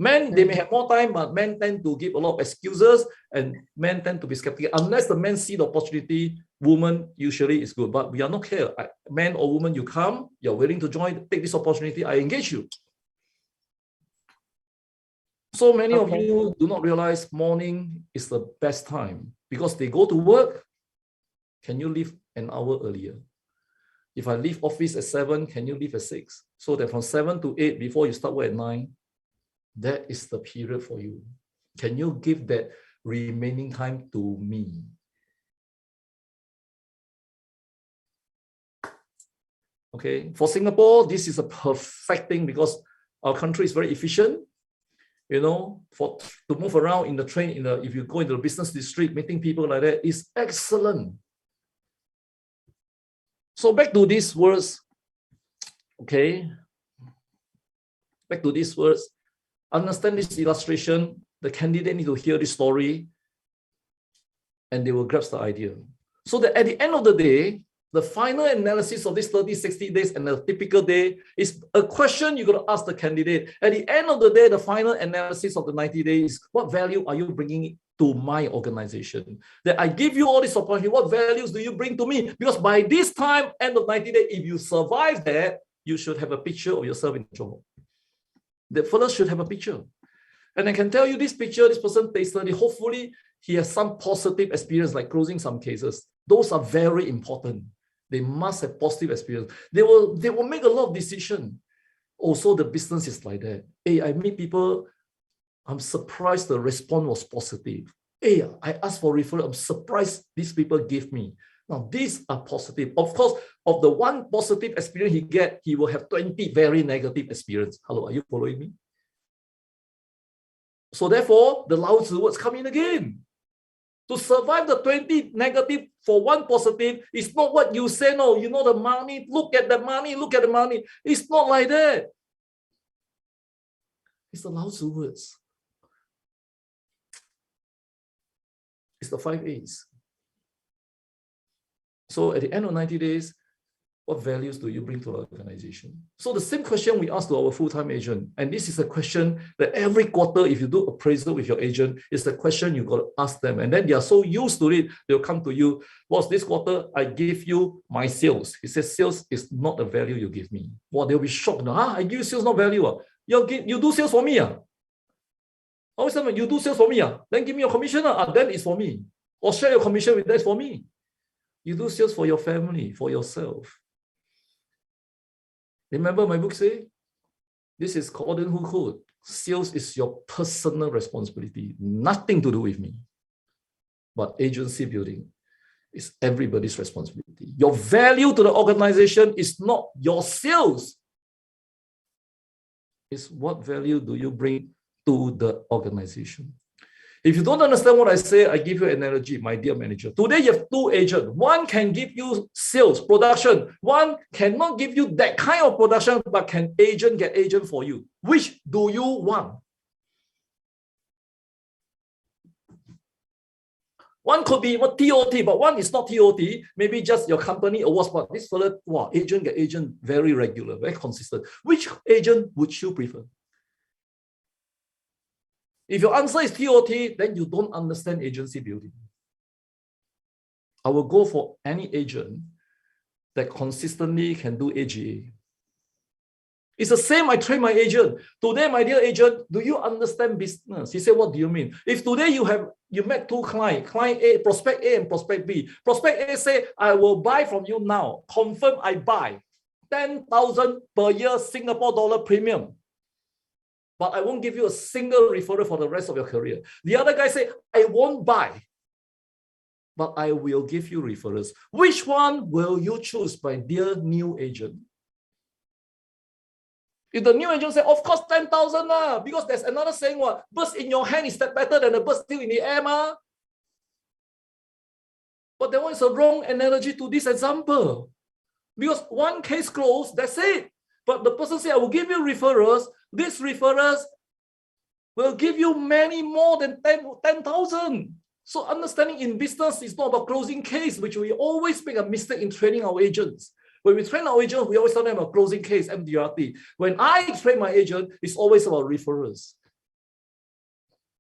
Men, they may have more time, but men tend to give a lot of excuses and men tend to be skeptical. Unless the men see the opportunity, woman usually is good. But we are not here. Man or woman, you come, you're willing to join, take this opportunity, I engage you. So many of you do not realize morning is the best time because they go to work. Can you leave an hour earlier? If I leave office at 7, can you leave at 6? So that from 7 to 8, before you start work at 9, that is the period for you. Can you give that remaining time to me? Okay, for Singapore, this is a perfect thing because our country is very efficient. you know, to move around in the train, if you go into the business district, meeting people like that is excellent. So back to these words, okay? Back to these words. Understand this illustration. The candidate need to hear this story and they will grasp the idea. So that at the end of the day, the final analysis of this 30, 60 days and a typical day is a question you got to ask the candidate. At the end of the day, the final analysis of the 90 days, what value are you bringing to my organization? That I give you all this opportunity, what values do you bring to me? Because by this time, end of 90 days, if you survive that, you should have a picture of yourself in the job. The fellow should have a picture. And I can tell you this picture, this person tasted it, hopefully he has some positive experience like closing some cases. Those are very important. They must have positive experience. They will make a lot of decisions. Also, the business is like that. Hey, I meet people, I'm surprised the response was positive. Hey, I asked for referral, I'm surprised these people give me. Now, these are positive. Of course, of the one positive experience he get, he will have 20 very negative experience. Hello, are you following me? So therefore, the Lao Tzu words come in again. To survive the 20 negative for one positive, it's not what you say, no, you know the money, look at the money, look at the money. It's not like that. It's the Lao Tzu words. It's the 5 A's. So at the end of 90 days, what values do you bring to the organization? So the same question we ask to our full-time agent, and this is a question that every quarter, if you do appraisal with your agent, is the question you got to ask them. And then they are so used to it, they'll come to you, boss, this quarter, I give you my sales. He says, sales is not the value you give me. Well, they'll be shocked. I give you sales, not value. You do sales for me. Always tell me, you do sales for me. Then give me your commission. Then it's for me. Or share your commission with that for me. You do sales for your family, for yourself. Remember my book say, this is Gordon who quote, sales is your personal responsibility, nothing to do with me. But agency building is everybody's responsibility. Your value to the organization is not your sales. It's what value do you bring to the organization. If you don't understand what I say, I give you an analogy, my dear manager. Today you have 2 agents. One can give you sales, production. One cannot give you that kind of production, but can get agent for you. Which do you want? One could be what TOT, but one is not TOT. Maybe just your company awards, but this fellow, wow, agent get agent very regular, very consistent. Which agent would you prefer? If your answer is TOT, then you don't understand agency building. I will go for any agent that consistently can do AGA. It's the same, I train my agent. Today, my dear agent, do you understand business? He said, what do you mean? If today you met 2 clients, client A, prospect A and prospect B. Prospect A say, I will buy from you now. Confirm I buy. 10,000 per year Singapore dollar premium. But I won't give you a single referral for the rest of your career. The other guy say, I won't buy, but I will give you referrals. Which one will you choose, my dear new agent? If the new agent say, of course, 10,000 because there's another saying, what? Birds in your hand is that better than a bird still in the air, ma? But that one is a wrong analogy to this example. Because one case closed, that's it. But the person say, I will give you referrals. These referrals will give you many more than 10,000. So understanding in business is not about closing case, which we always make a mistake in training our agents. When we train our agents, we always tell them about closing case, MDRT. When I train my agent, it's always about referrals.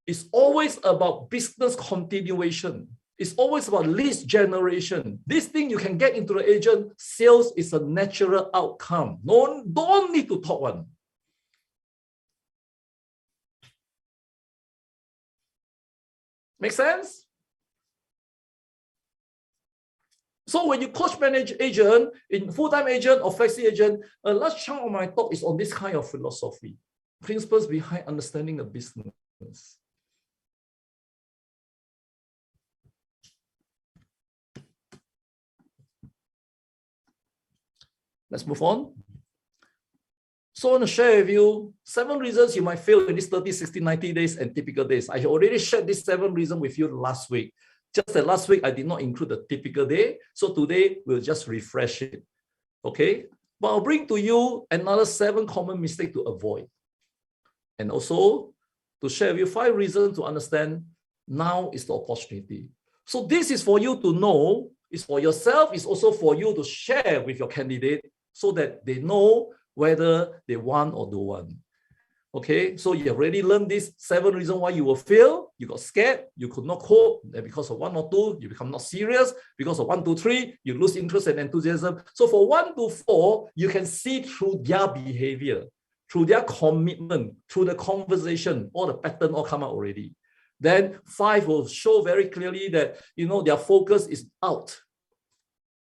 It's always about business continuation. It's always about lead generation. This thing you can get into the agent, sales is a natural outcome. Don't need to talk one. Make sense? So when you coach manage agent, in full-time agent or flexi agent, a large chunk of my talk is on this kind of philosophy, principles behind understanding the business. Let's move on. So I want to share with you 7 reasons you might fail in these 30, 60, 90 days and typical days. I already shared these 7 reasons with you last week. Just that last week, I did not include the typical day. So today, we'll just refresh it. Okay? But I'll bring to you another 7 common mistakes to avoid. And also, to share with you 5 reasons to understand now is the opportunity. So this is for you to know, it's for yourself, it's also for you to share with your candidate so that they know whether they want or don't want. Okay, so you have already learned these 7 reasons why you will fail. You got scared, you could not cope, and because of 1 or 2, you become not serious. Because of 1 to 3, you lose interest and enthusiasm. So for 1 to 4, you can see through their behavior, through their commitment, through the conversation, all the pattern all come out already. Then 5 will show very clearly that their focus is out.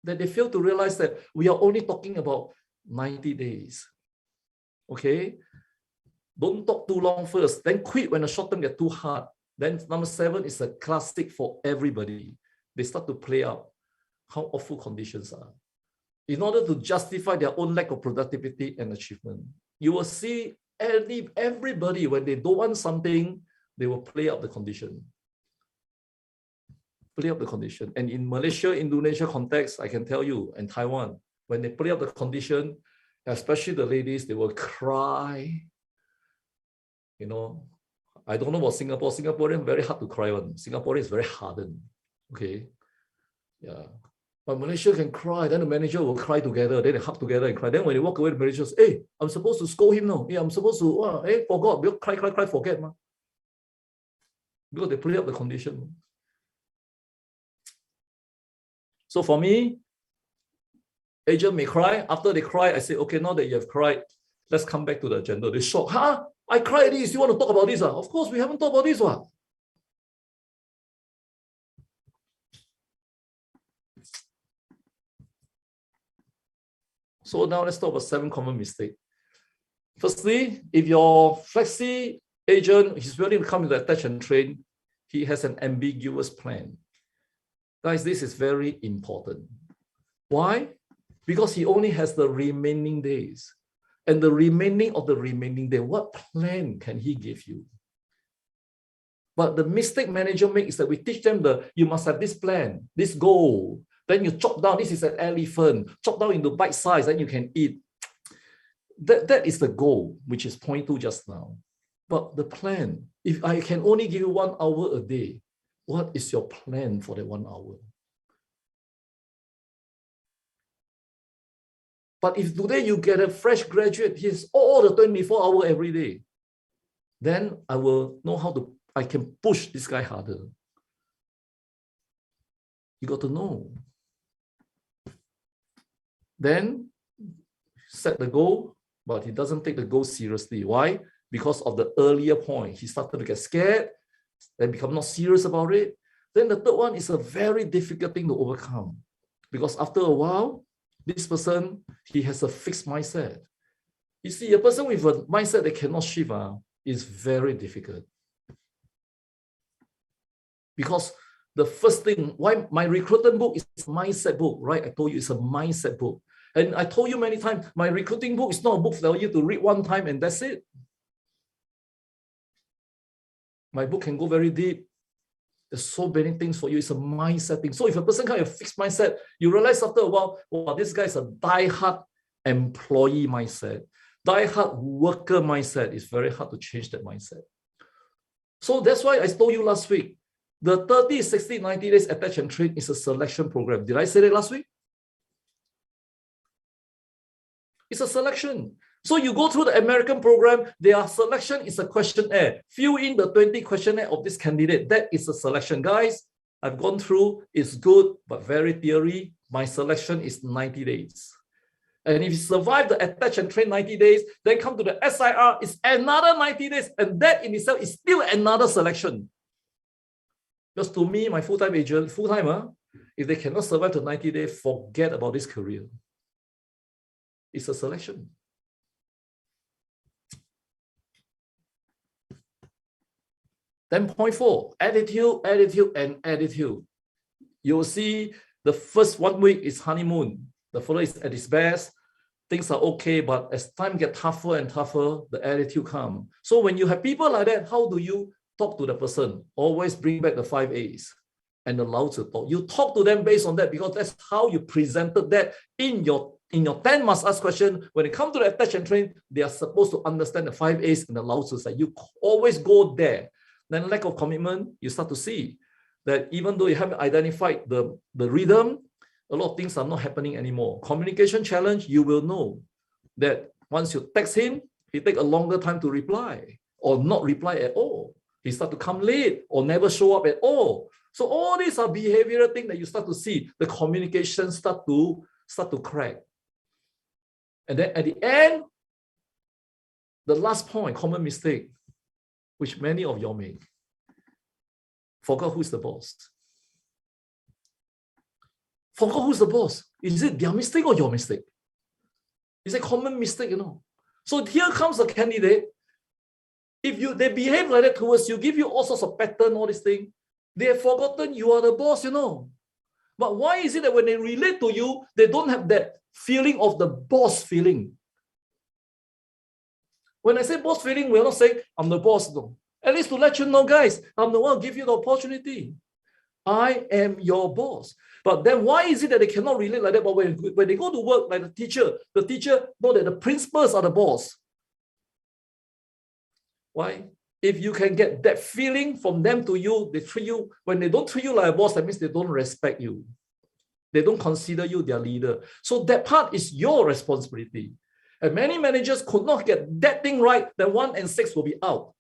That they fail to realize that we are only talking about 90 days. Okay? Don't talk too long first, then quit when the short term get too hard. Then number 7 is a classic for everybody. They start to play out how awful conditions are in order to justify their own lack of productivity and achievement. You will see everybody, when they don't want something, they will play out the condition. Play out the condition. And in Malaysia, Indonesia context, I can tell you, and Taiwan, when they play out the condition, especially the ladies, they will cry. I don't know about Singapore. Singaporean very hard to cry on. Singaporean is very hardened. Okay. Yeah. But Malaysia can cry, then the manager will cry together, then they hug together and cry. Then when they walk away, the manager says, hey, I'm supposed to scold him now. Yeah, I'm supposed to, hey, forgot. We'll cry, forget. Ma. Because they play up the condition. So for me, agent may cry. After they cry, I say, okay, now that you have cried, let's come back to the agenda. They shock. Huh? I cried this. You want to talk about this? Of course, we haven't talked about this one. So now let's talk about 7 common mistakes. Firstly, if your flexi agent is willing to come to the attach and train, he has an ambiguous plan. Guys, this is very important. Why? Because he only has the remaining days. And the remaining of the remaining day, what plan can he give you? But the mistake manager makes is that we teach them you must have this plan, this goal. Then you chop down, this is an elephant, chop down into bite size, then you can eat. That is the goal, which is point 2 just now. But the plan, if I can only give you 1 hour a day, what is your plan for that 1 hour? But if today you get a fresh graduate, he has all the 24 hours every day, then I will know I can push this guy harder. You got to know. Then set the goal, but he doesn't take the goal seriously. Why? Because of the earlier point. He started to get scared and become not serious about it. Then the 3rd one is a very difficult thing to overcome. Because after a while, this person, he has a fixed mindset. You see, a person with a mindset that cannot shift is very difficult. Because the first thing, why my recruitment book is a mindset book, right? I told you it's a mindset book. And I told you many times, my recruiting book is not a book for you to read 1 time and that's it. My book can go very deep. There's so many things for you. It's a mindset thing. So if a person has a fixed mindset, you realize after a while, wow, this guy is a die-hard employee mindset, die-hard worker mindset. It's very hard to change that mindset. So that's why I told you last week, the 30, 60, 90 days attach and train is a selection program. Did I say that last week? It's a selection. So you go through the American program, their selection is a questionnaire. Fill in the 20 questionnaire of this candidate. That is a selection. Guys, I've gone through, it's good, but very theory. My selection is 90 days. And if you survive the attach and train 90 days, then come to the SIR, it's another 90 days. And that in itself is still another selection. Because to me, my full-time agent, full-timer, if they cannot survive the 90 days, forget about this career. It's a selection. Then point 4, attitude, and attitude. You'll see the first 1 week is honeymoon. The fellow is at his best. things are okay, but as time gets tougher and tougher, the attitude comes. So when you have people like that, how do you talk to the person? Always bring back the 5 A's and allow to talk. You talk to them based on that because that's how you presented that in your 10 must ask question. When it comes to the attach and train, they are supposed to understand the 5 A's and allow to say. You always go there. Then lack of commitment, you start to see that even though you haven't identified the rhythm, a lot of things are not happening anymore. Communication challenge, you will know that once you text him, he take a longer time to reply or not reply at all. He start to come late or never show up at all. So all these are behavioral things that you start to see. The communication start to crack. And then at the end, the last point, common mistake, which many of you make. Forgot who's the boss. Forgot who's the boss. Is it their mistake or your mistake? It's a common mistake, So here comes a candidate. If they behave like that towards you, give you all sorts of pattern, all these things, they have forgotten you are the boss, But why is it that when they relate to you, they don't have that feeling of the boss feeling? When I say boss feeling, we're not saying I'm the boss, no. At least to let you know, guys, I'm the one who give you the opportunity. I am your boss. But then why is it that they cannot relate like that? But when they go to work like the teacher know that the principals are the boss. Why? If you can get that feeling from them to you, they treat you, when they don't treat you like a boss, that means they don't respect you. They don't consider you their leader. So that part is your responsibility. And many managers could not get that thing right, then 1 and 6 will be out.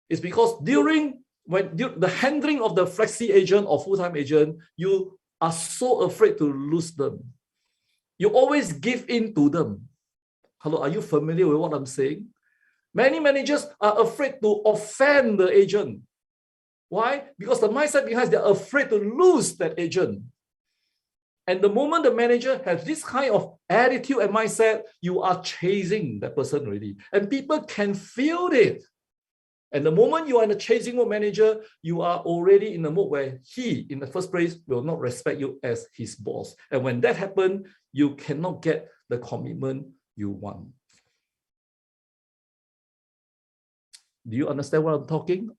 It's because during the handling of the flexi agent or full-time agent, you are so afraid to lose them. You always give in to them. Hello, are you familiar with what I'm saying? Many managers are afraid to offend the agent. Why? Because the mindset behind they're afraid to lose that agent. And the moment the manager has this kind of attitude and mindset, you are chasing that person already. And people can feel it. And the moment you are in a chasing mode manager, you are already in the mode where he, in the first place, will not respect you as his boss. And when that happens, you cannot get the commitment you want. Do you understand what I'm talking?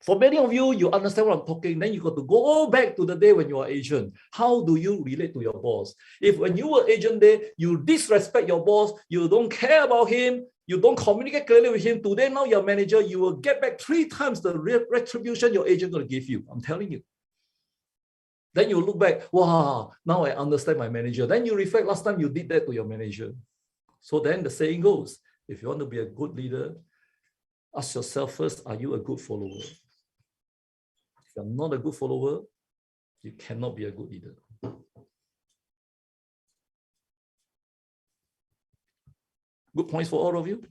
For many of you, you understand what I'm talking, then you got to go back to the day when you are agent. How do you relate to your boss? If when you were agent there, you disrespect your boss, you don't care about him, you don't communicate clearly with him, today now you're manager, you will get back 3 times the retribution your agent going to give you. I'm telling you. Then you look back, wow, now I understand my manager. Then you reflect, last time you did that to your manager. So then the saying goes, if you want to be a good leader, ask yourself first, are you a good follower? If you're not a good follower, you cannot be a good leader. Good points for all of you?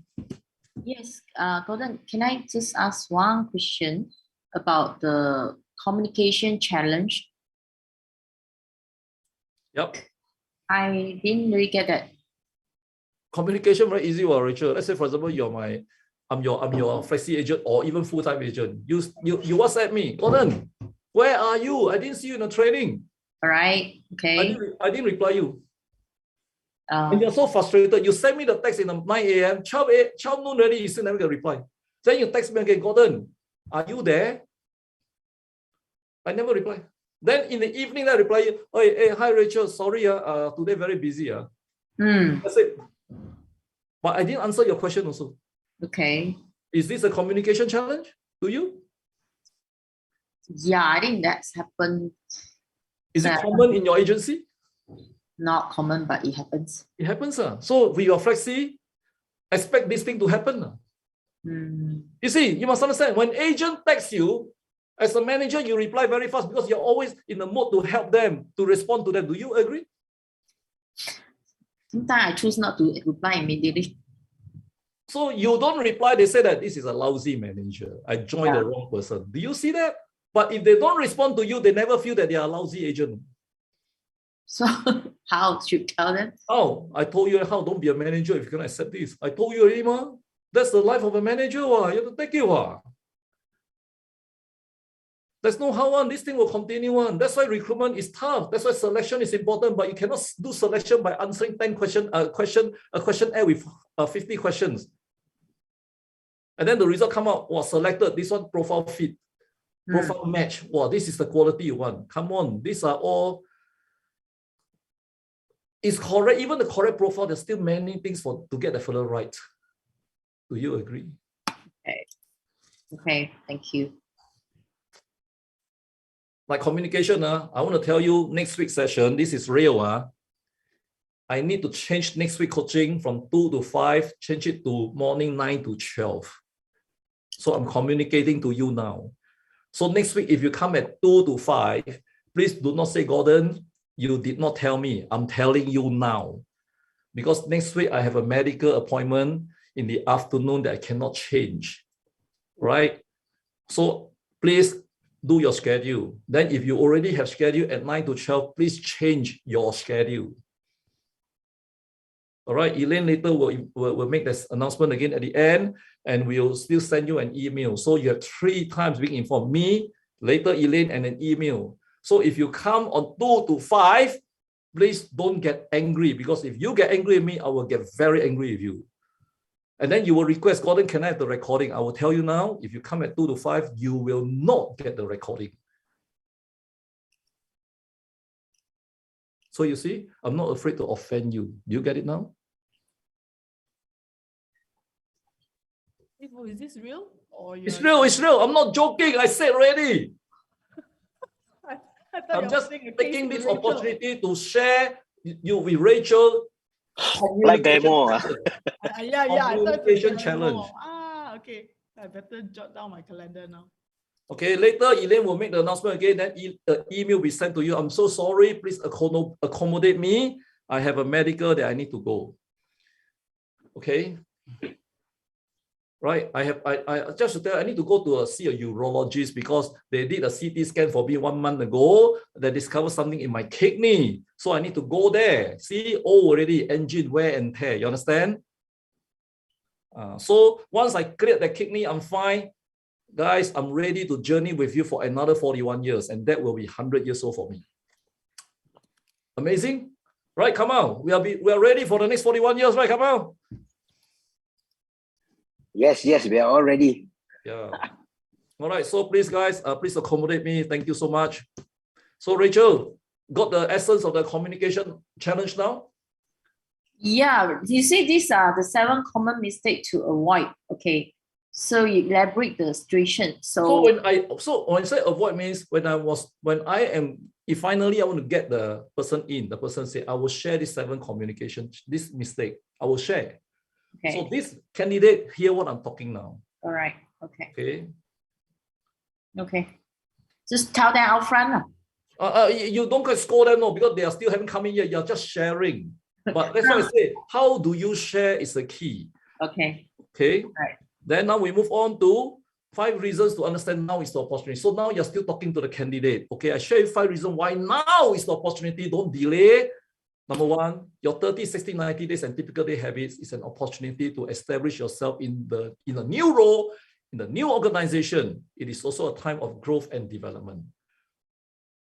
Yes, Gordon, can I just ask one question about the communication challenge? Yep. I didn't really get that. Communication very easy, Rachel. Let's say, for example, I'm your flexi agent or even full-time agent. You WhatsApp me, Gordon, where are you? I didn't see you in the training. All right. Okay. I didn't reply you. And you're so frustrated. You send me the text in the 9 a.m., 12 noon already, you still never get a reply. Then you text me again, Gordon, are you there? I never reply. Then in the evening, I reply you, hey, hi Rachel, sorry, today very busy. That's it. But I didn't answer your question also. Okay. Is this a communication challenge to you? Yeah, I think that's happened. Is it common in your agency? Not common, but it happens. It happens. So with your flexi, expect this thing to happen. You see, you must understand, when agent texts you, as a manager, you reply very fast because you're always in the mode to help them, to respond to them. Do you agree? Sometimes I choose not to reply immediately. So you don't reply, they say that this is a lousy manager. I joined the wrong person. Do you see that? But if they don't respond to you, they never feel that they are a lousy agent. So how should you tell them? Oh, I told you how, don't be a manager if you cannot accept this. I told you already, ma. That's the life of a manager. You have to take it. There's no how on. This thing will continue on. That's why recruitment is tough. That's why selection is important. But you cannot do selection by answering 10 questions, a questionnaire with 50 questions. And then the result come out, was selected. This one profile fit, profile match. Wow, this is the quality you want. Come on, these are all. It's correct. Even the correct profile, there's still many things to get the fellow right. Do you agree? Okay. Okay. Thank you. Like communication, I want to tell you next week's session, this is real. I need to change next week coaching from 2 to 5, change it to morning 9 to 12. So I'm communicating to you now. So next week, if you come at 2 to 5, please do not say, Gordon, you did not tell me. I'm telling you now. Because next week, I have a medical appointment in the afternoon that I cannot change. Right? So please do your schedule. Then if you already have schedule at 9 to 12, please change your schedule. All right, Elaine later will make this announcement again at the end, and we'll still send you an email. So you have 3 times being informed. Me, later Elaine, and an email. So if you come on 2 to 5, please don't get angry, because if you get angry with me, I will get very angry with you. And then you will request, Gordon, can I have the recording? I will tell you now, if you come at 2 to 5, you will not get the recording. So you see, I'm not afraid to offend you. Do you get it now? Is this real? Or It's real, it's real. I'm not joking. I said already. I'm just taking this opportunity to share you with Rachel. Like demo. Yeah. Communication challenge. Okay. I better jot down my calendar now. Okay, later Elaine will make the announcement again. Then email will be sent to you. I'm so sorry. Please accommodate me. I have a medical that I need to go. Okay. Right. I just to tell you, I need to go to see a urologist because they did a CT scan for me 1 month ago. They discovered something in my kidney. So I need to go there. See, already engine wear and tear. You understand? So once I cleared the kidney, I'm fine. Guys, I'm ready to journey with you for another 41 years. And that will be 100 years old for me. Amazing. Right, come on. We are ready for the next 41 years, right? Come on. Yes, we are all ready. Yeah. All right. So please, guys, please accommodate me. Thank you so much. So Rachel, got the essence of the communication challenge now? Yeah, you see, these are the 7 common mistakes to avoid. Okay, so you elaborate the situation. So when I say avoid means if finally I want to get the person in, the person say, I will share this 7 communication, this mistake, I will share. okay. So this candidate hear what I'm talking now. All right. Okay. Okay. Okay. Just tell them out front. You don't score them, no, because they are still haven't come in yet. You're just sharing. But that's why I say, how do you share is the key. Okay. Okay. Right. Then now we move on to 5 reasons to understand now is the opportunity. So now you're still talking to the candidate. Okay, I share you 5 reasons why now is the opportunity. Don't delay. Number 1, your 30, 60, 90 days and typical day habits is an opportunity to establish yourself in a new role, in the new organization. It is also a time of growth and development.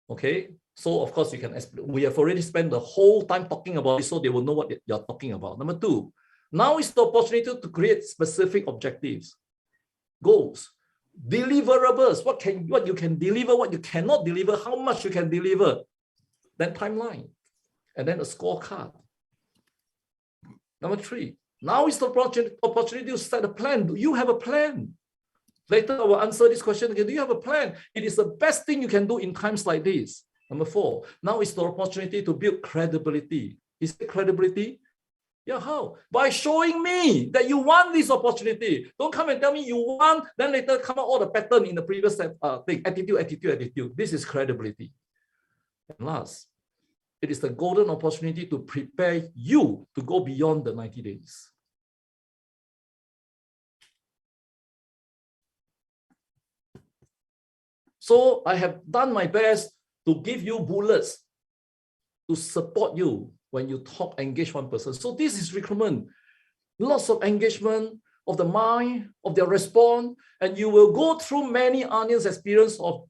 Okay, so of course you can explain. We have already spent the whole time talking about it, so they will know what you're talking about. Number 2, now is the opportunity to create specific objectives, goals, deliverables. What you can deliver, what you cannot deliver, how much you can deliver. Then timeline. And then a scorecard. Number 3, now is the opportunity to set a plan. Do you have a plan? Later, I will answer this question again. Do you have a plan? It is the best thing you can do in times like this. Number 4, now is the opportunity to build credibility. Is it credibility? Yeah, how? By showing me that you want this opportunity. Don't come and tell me you want, then later come out all the pattern in the previous thing. Attitude. This is credibility. And last, it is the golden opportunity to prepare you to go beyond the 90 days. So I have done my best to give you bullets to support you when you engage one person. So this is recruitment. Lots of engagement of the mind, of their response, and you will go through many onions experience of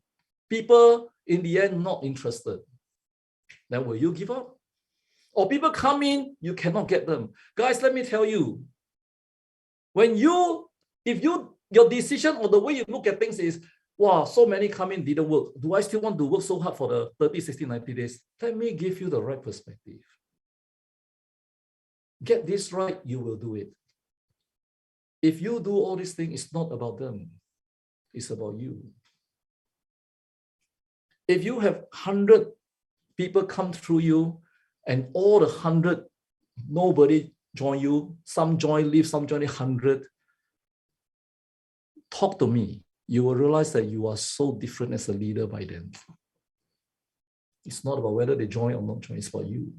people in the end not interested, then will you give up? Or people come in, you cannot get them. Guys, let me tell you, if your decision or the way you look at things is, wow, so many come in, didn't work. Do I still want to work so hard for the 30, 60, 90 days? Let me give you the right perspective. Get this right, you will do it. If you do all these things, it's not about them. It's about you. If you have 100 people come through you and all the 100, nobody join you, some join, leave, some join 100, talk to me. You will realize that you are so different as a leader by then. It's not about whether they join or not join, it's about you.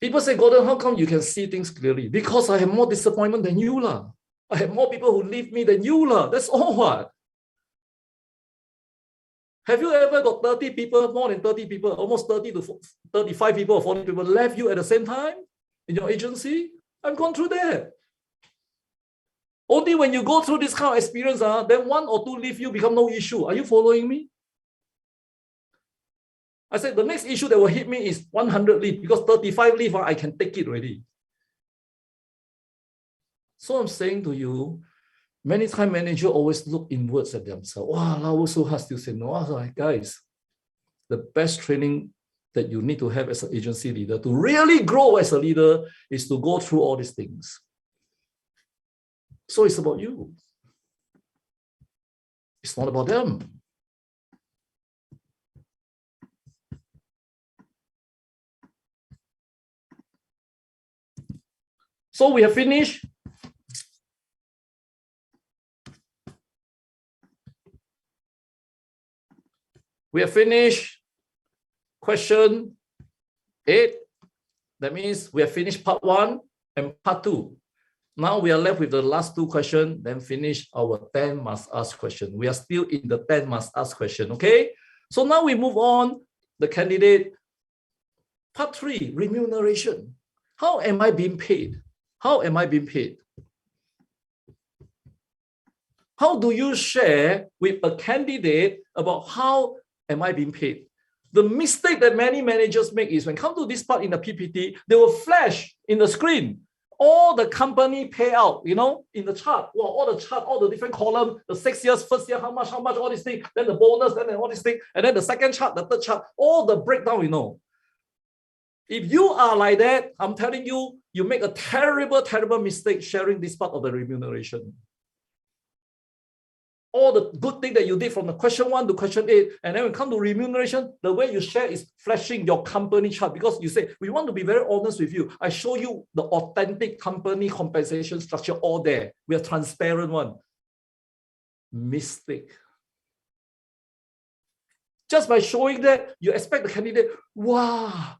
People say, Gordon, how come you can see things clearly? Because I have more disappointment than you lah. I have more people who leave me than you lah. That's all what. Have you ever got 30 people, more than 30 people, almost 30 to 35 people or 40 people left you at the same time in your agency? I've gone through that. Only when you go through this kind of experience, then 1 or 2 leave you become no issue. Are you following me? I said the next issue that will hit me is 100 leave, because 35 leave, I can take it already. So I'm saying to you, many times managers always look inwards at themselves. Wow, I was so hard still say no. I was like, guys, the best training that you need to have as an agency leader to really grow as a leader is to go through all these things. So it's about you. It's not about them. So we have finished. We have finished question 8. That means we have finished part 1 and part 2. Now we are left with the last 2 questions, then finish our 10 must ask question. We are still in the 10 must ask question, okay? So now we move on, the candidate. Part 3, remuneration. How am I being paid? How am I being paid? How do you share with a candidate about how am I being paid? The mistake that many managers make is when come to this part in the PPT, they will flash in the screen all the company payout, you know, in the chart. Well, all the chart, all the different columns, the 6 years, first year, how much, all these things, then the bonus, then all these things, and then the second chart, the third chart, all the breakdown, you know. If you are like that, I'm telling you, you make a terrible, terrible mistake sharing this part of the remuneration. All the good thing that you did from the question 1 to question 8, and then when it comes to remuneration, the way you share is flashing your company chart, because you say, we want to be very honest with you. I show you the authentic company compensation structure all there. We are transparent one. Mistake. Just by showing that, you expect the candidate, wow,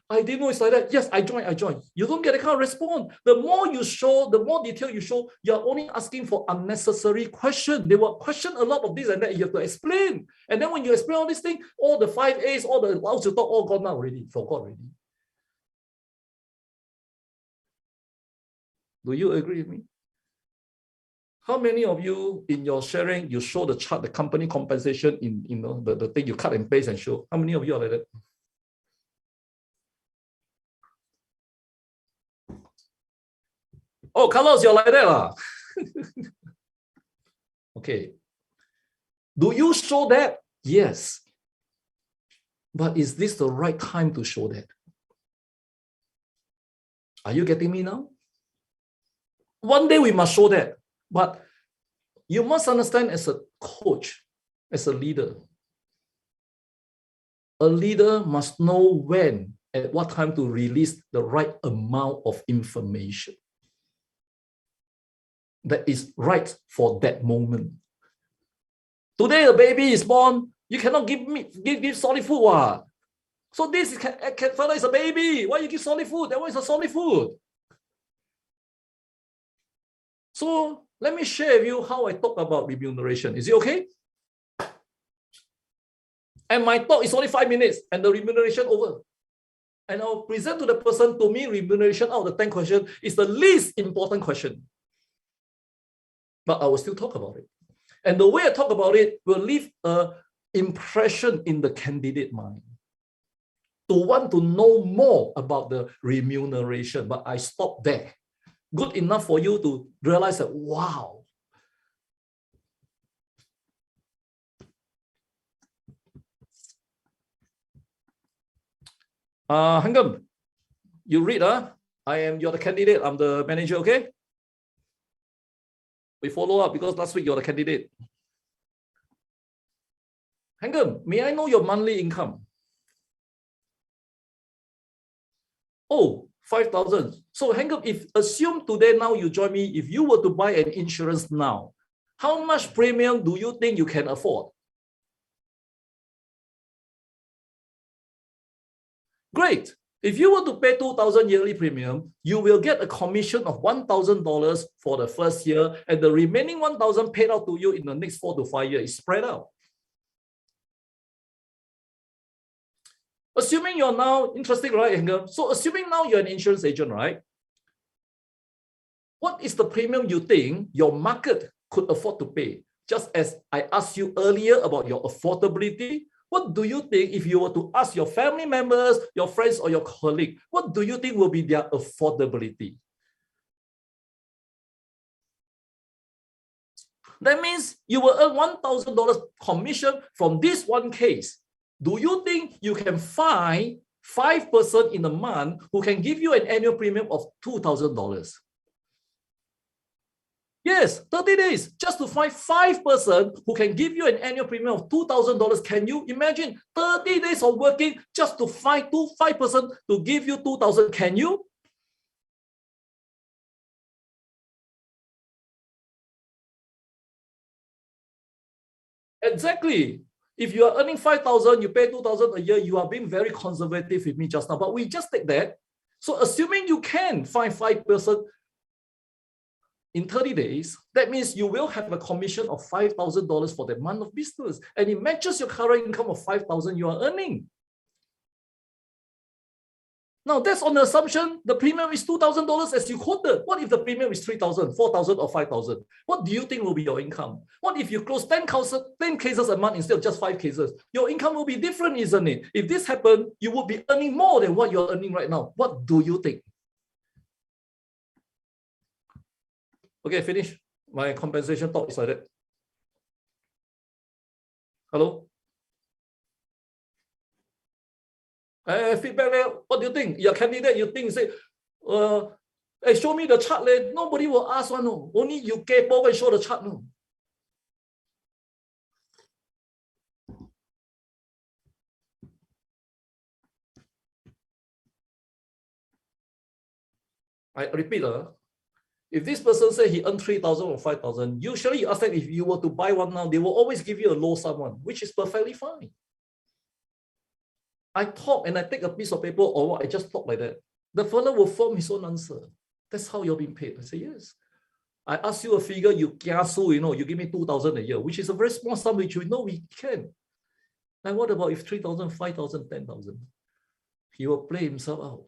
I didn't know it's like that. Yes, I joined. You don't get a kind of response. The more you show, the more detail you show, you're only asking for unnecessary questions. They will question a lot of this and that. You have to explain. And then when you explain all these things, all the 5 A's, all the outs you talk, all gone now already, forgot already. Do you agree with me? How many of you in your sharing, you show the chart, the company compensation in the thing you cut and paste and show? How many of you are like that? Oh, Carlos, you're like that lah. Okay. Do you show that? Yes. But is this the right time to show that? Are you getting me now? One day we must show that. But you must understand, as a coach, as a leader must know when, at what time to release the right amount of information that is right for that moment. Today a baby is born, you cannot give solid food. What? So this fella is a baby. Why you give solid food? That one is a solid food. So let me share with you how I talk about remuneration. Is it okay? And my talk is only 5 minutes and the remuneration over. And I'll present to the person, to me, remuneration out of the 10 questions is the least important question. But I will still talk about it. And the way I talk about it will leave an impression in the candidate mind to want to know more about the remuneration. But I stop there. Good enough for you to realize that, wow. Hangam, you read, you're the candidate, I'm the manager, okay? We follow up because last week you're the candidate. Hangam, may I know your monthly income? Oh, 5,000. So Hangam, if assume today now you join me, if you were to buy an insurance now, how much premium do you think you can afford? Great. If you were to pay 2,000 yearly premium, you will get a commission of $1,000 for the first year, and the remaining 1,000 paid out to you in the next 4 to 5 years. It's spread out. Assuming you're now interesting, right, Hangam? So assuming now you're an insurance agent, right? What is the premium you think your market could afford to pay? Just as I asked you earlier about your affordability, what do you think if you were to ask your family members, your friends, or your colleague, what do you think will be their affordability? That means you will earn $1,000 commission from this one case. Do you think you can find 5 persons in a month who can give you an annual premium of $2,000? Yes, 30 days just to find 5 persons who can give you an annual premium of $2,000. Can you imagine 30 days of working just to find 5 persons to give you $2,000? Can you? Exactly. If you are earning 5,000, you pay 2,000 a year, you are being very conservative with me just now, but we just take that. So assuming you can find 5 persons in 30 days, that means you will have a commission of $5,000 for that month of business. And it matches your current income of 5,000 you are earning. Now that's on the assumption the premium is $2,000 as you quoted. What if the premium is 3,000, 4,000, or 5,000? What do you think will be your income? What if you close 10 cases a month instead of just 5 cases? Your income will be different, isn't it? If this happened, you would be earning more than what you're earning right now. What do you think? Okay, finish. My compensation talk is like that. Hello? Feedback there. What do you think? Your candidate, you think, say, hey, show me the chart. Nobody will ask one. No. Only you capable and show the chart. No. I repeat, if this person say he earned 3,000 or 5,000, usually you ask them if you were to buy one now, they will always give you a low sum one, which is perfectly fine. I talk and I take a piece of paper or what, I just talk like that. The fellow will form his own answer. That's how you're being paid. I say, yes. I ask you a figure, you kiasu, you give me 2,000 a year, which is a very small sum, which we know we can. And what about if 3,000, 5,000, 10,000? He will play himself out.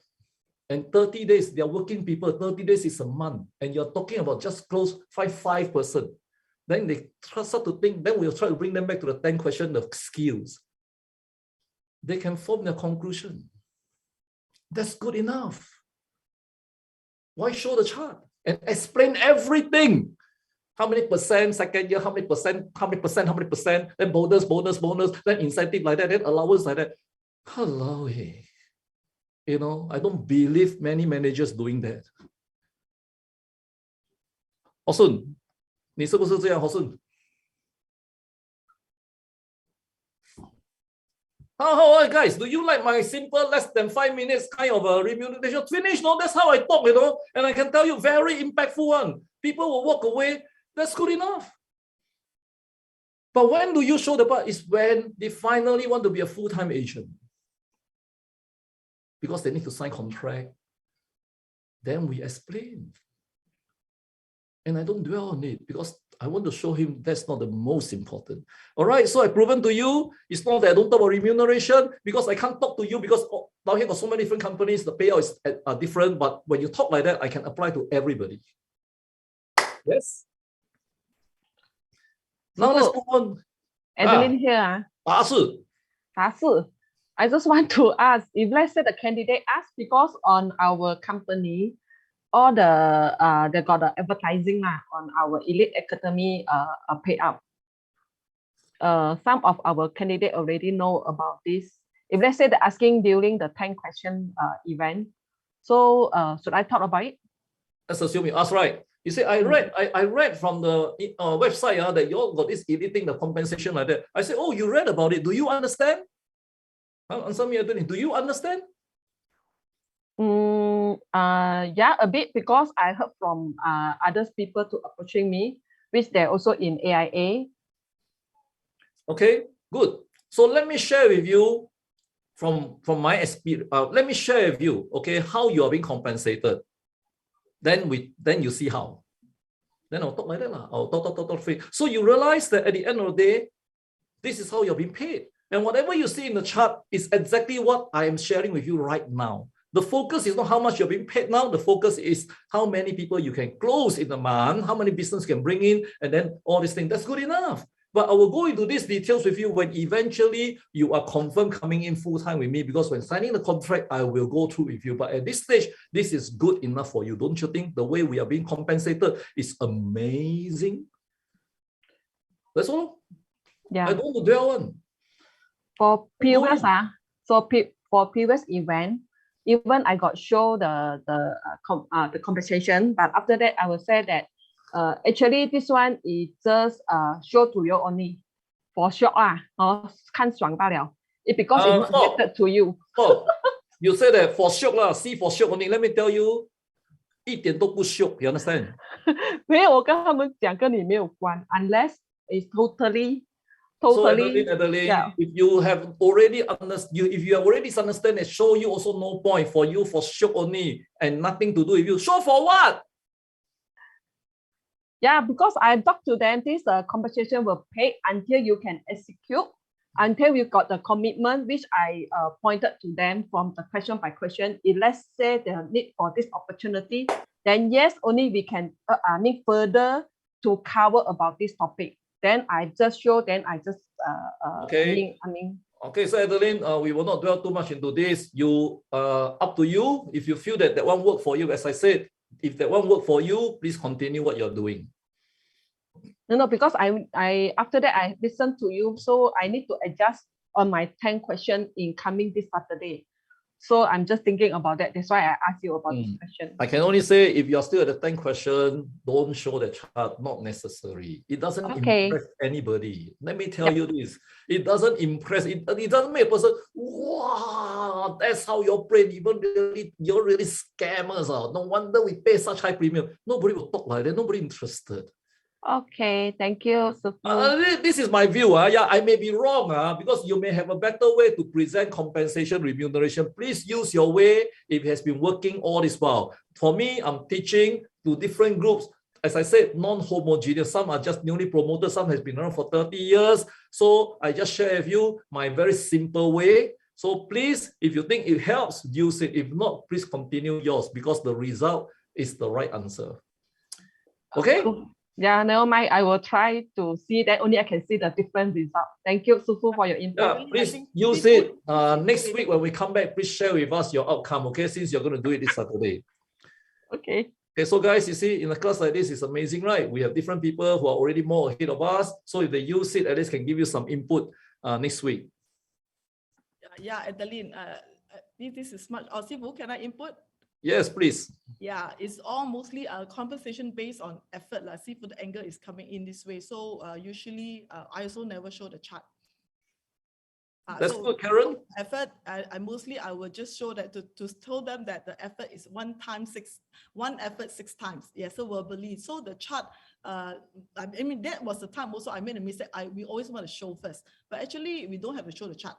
And 30 days, they are working people, 30 days is a month. And you're talking about just close 5%. Then they start to think, then we'll try to bring them back to the 10 question of skills. They can form their conclusion. That's good enough. Why show the chart and explain everything? How many percent second year, how many percent, then bonus, then incentive like that, then allowance like that. Hello, hey. I don't believe many managers doing that. Hosun, 你是不是这样, Hosun? How guys, do you like my simple less than 5 minutes kind of a remuneration? Finish, no? That's how I talk, and I can tell you very impactful one. People will walk away. That's good enough. But when do you show the part? Is when they finally want to be a full-time agent. Because they need to sign contract. Then we explain. And I don't dwell on it because I want to show him that's not the most important. All right, so I've proven to you, it's not that I don't talk about remuneration because I can't talk to you because down here got so many different companies, the payout are different, but when you talk like that, I can apply to everybody. Yes? Now let's move on. Adeline here. 答是 I just want to ask, if let's say the candidate asks, because on our company, all they got the advertising on our Elite Academy payout. Some of our candidate already know about this. If let's say they're asking during the 10 question event, so should I talk about it? Let's assume you asked right. You say, I read from the website that you all got this editing, the compensation like that. I say, oh, you read about it. Do you understand? Answer me, Anthony. Do you understand? Yeah, a bit, because I heard from other people to approaching me, which they're also in AIA. Okay, good. So let me share with you from my experience. Let me share with you, okay, how you are being compensated. Then you see how. Then I'll talk like that. I'll talk free. So you realize that at the end of the day, this is how you're being paid. And whatever you see in the chart is exactly what I am sharing with you right now. The focus is not how much you're being paid now. The focus is how many people you can close in a month, how many business can bring in, and then all these things. That's good enough. But I will go into these details with you when eventually you are confirmed coming in full-time with me, because when signing the contract, I will go through with you. But at this stage, this is good enough for you. Don't you think the way we are being compensated is amazing? That's all. Yeah. I don't want to dwell on. For previous, for previous event, even I got show the compensation, but after that I will say that actually this one is just show to you only for sure看爽罢了. It because it's not related to you. You say that for sure see for sure only. Let me tell you, 一点都不 sure. You understand? 没有，我跟他们讲跟你没有关 unless it's totally. So Adeline, yeah. if you have already understand it, show you also no point for you for sure only and nothing to do with you. Show for what? Yeah, because I talked to them, this compensation will pay until you can execute, until you got the commitment, which I pointed to them from the question by question. If let's say the need for this opportunity, then yes, only we can need further to cover about this topic. Then I just show, then I just okay. Okay, so Adeline, we will not dwell too much into this. You up to you. If you feel that one work for you, as I said, if that one work for you, please continue what you're doing. No, because I after that I listened to you, so I need to adjust on my 10 question in coming this Saturday. So I'm just thinking about that. That's why I asked you about this question. I can only say if you're still at the 10 question, don't show the chart, not necessary. It doesn't impress anybody. Let me tell you this. It doesn't impress, it doesn't make a person, wow, that's how you're paid. You're really scammers. No wonder we pay such high premium. Nobody will talk like that. Nobody interested. Okay, thank you. This is my view. Yeah, I may be wrong because you may have a better way to present compensation remuneration. Please use your way if it has been working all this while. For me, I'm teaching to different groups. As I said, non-homogeneous. Some are just newly promoted. Some has been around for 30 years. So I just share with you my very simple way. So please, if you think it helps, use it. If not, please continue yours because the result is the right answer. Okay? Yeah, never mind. I will try to see that. Only I can see the different result. Thank you, Sufu, for your input. Yeah, please use it. Next week when we come back, please share with us your outcome, okay? Since you're going to do it this Saturday. Okay. Okay, so guys, you see, in a class like this, it's amazing, right? We have different people who are already more ahead of us. So if they use it, at least can give you some input next week. Yeah, Adeline, this is much. Sifu, can I input? Yes, please. Yeah, it's all mostly compensation based on effort. See, for the angle is coming in this way. So usually, I also never show the chart. That's good, Karen. Effort, I will just show that to tell them that the effort is one effort 6 times. Yeah, so verbally. So the chart, I mean, that was the time also I made a mistake. We always want to show first, but actually we don't have to show the chart,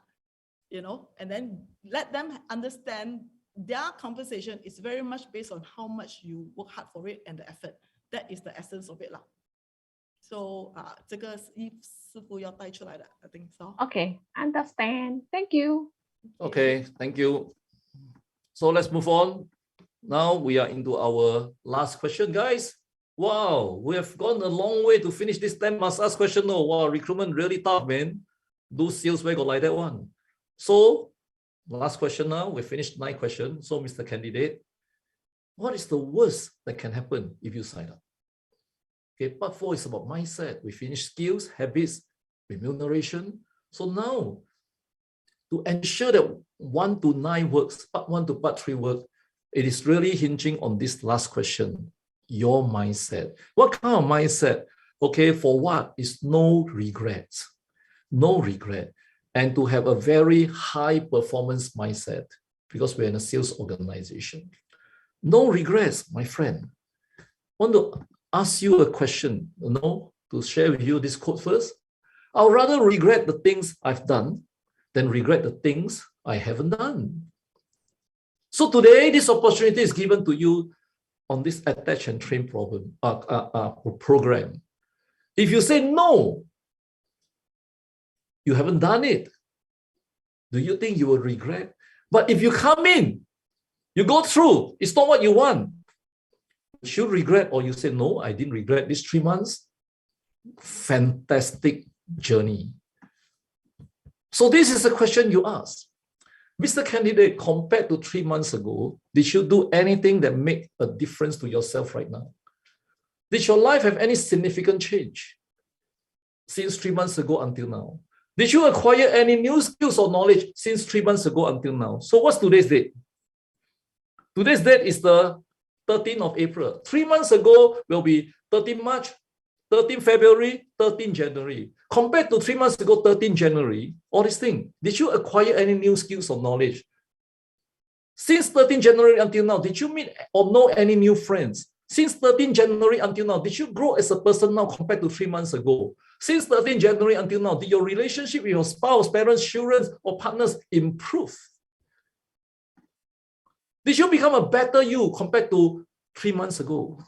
you know, and then let them understand their compensation is very much based on how much you work hard for it and the effort. That is the essence of it. So, 这个师傅要带出来的, I think so. Okay, understand. Thank you. Okay, thank you. So let's move on. Now we are into our last question, guys. Wow, we have gone a long way to finish this 10 must ask question. No, wow, recruitment really tough, man. Do sales where got like that one. So last question now, we finished 9 questions. So Mr. Candidate, what is the worst that can happen if you sign up? Okay, part 4 is about mindset. We finished skills, habits, remuneration. So now, to ensure that 1 to 9 works, part 1 to part 3 work, it is really hinging on this last question, your mindset. What kind of mindset? Okay, for what is no regrets, no regret, and to have a very high performance mindset because we're in a sales organization. No regrets, my friend. I want to ask you a question, to share with you this quote first. I'll rather regret the things I've done than regret the things I haven't done. So today, this opportunity is given to you on this attach and train program. If you say no, you haven't done it, do you think you will regret? But if you come in, you go through, it's not what you want, you should regret, or you say, no, I didn't regret these 3 months. Fantastic journey. So this is a question you ask. Mr. Candidate, compared to 3 months ago, did you do anything that make a difference to yourself right now? Did your life have any significant change since 3 months ago until now? Did you acquire any new skills or knowledge since 3 months ago until now? So what's today's date? Today's date is the 13th of April. 3 months ago will be 13 March, 13 February, 13 January. Compared to 3 months ago, 13 January, all these things, did you acquire any new skills or knowledge? Since 13 January until now, did you meet or know any new friends? Since 13 January until now, did you grow as a person now compared to 3 months ago? Since 13 January until now, did your relationship with your spouse, parents, children, or partners improve? Did you become a better you compared to 3 months ago?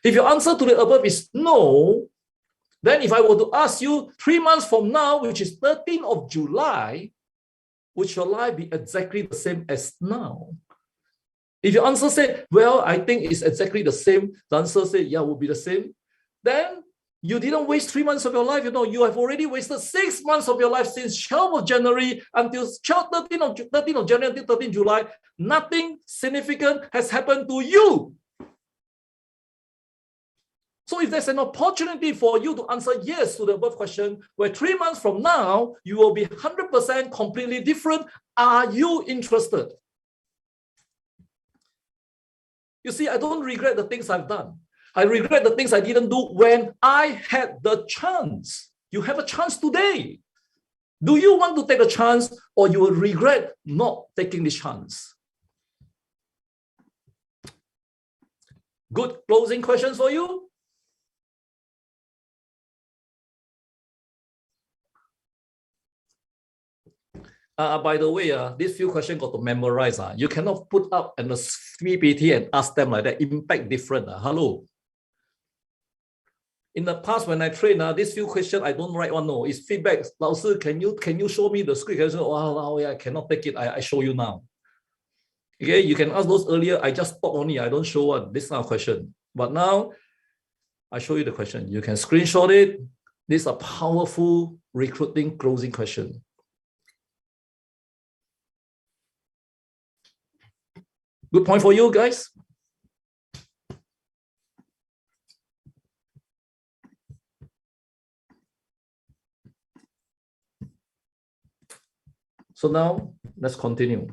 If your answer to the above is no, then if I were to ask you 3 months from now, which is 13th of July, would your life be exactly the same as now? If your answer say, well, I think it's exactly the same, the answer say, yeah, will be the same, then you didn't waste 3 months of your life. You have already wasted 6 months of your life since 12th of January until 13th of January until 13th July. Nothing significant has happened to you. So if there's an opportunity for you to answer yes to the above question, where 3 months from now, you will be 100% completely different, are you interested? You see, I don't regret the things I've done. I regret the things I didn't do when I had the chance. You have a chance today. Do you want to take a chance, or you will regret not taking this chance? Good closing questions for you? By the way, these few questions got to memorize. You cannot put up in a PPT and ask them like that. Impact different. Hello. In the past, when I train, these few questions, I don't write one. No, it's feedback. Lao Sư, can you show me the script? Oh, yeah, I cannot take it. I show you now. Okay, you can ask those earlier. I just talk only. I don't show one. This is not a question. But now, I show you the question. You can screenshot it. This is a powerful recruiting closing question. Good point for you guys. So now let's continue.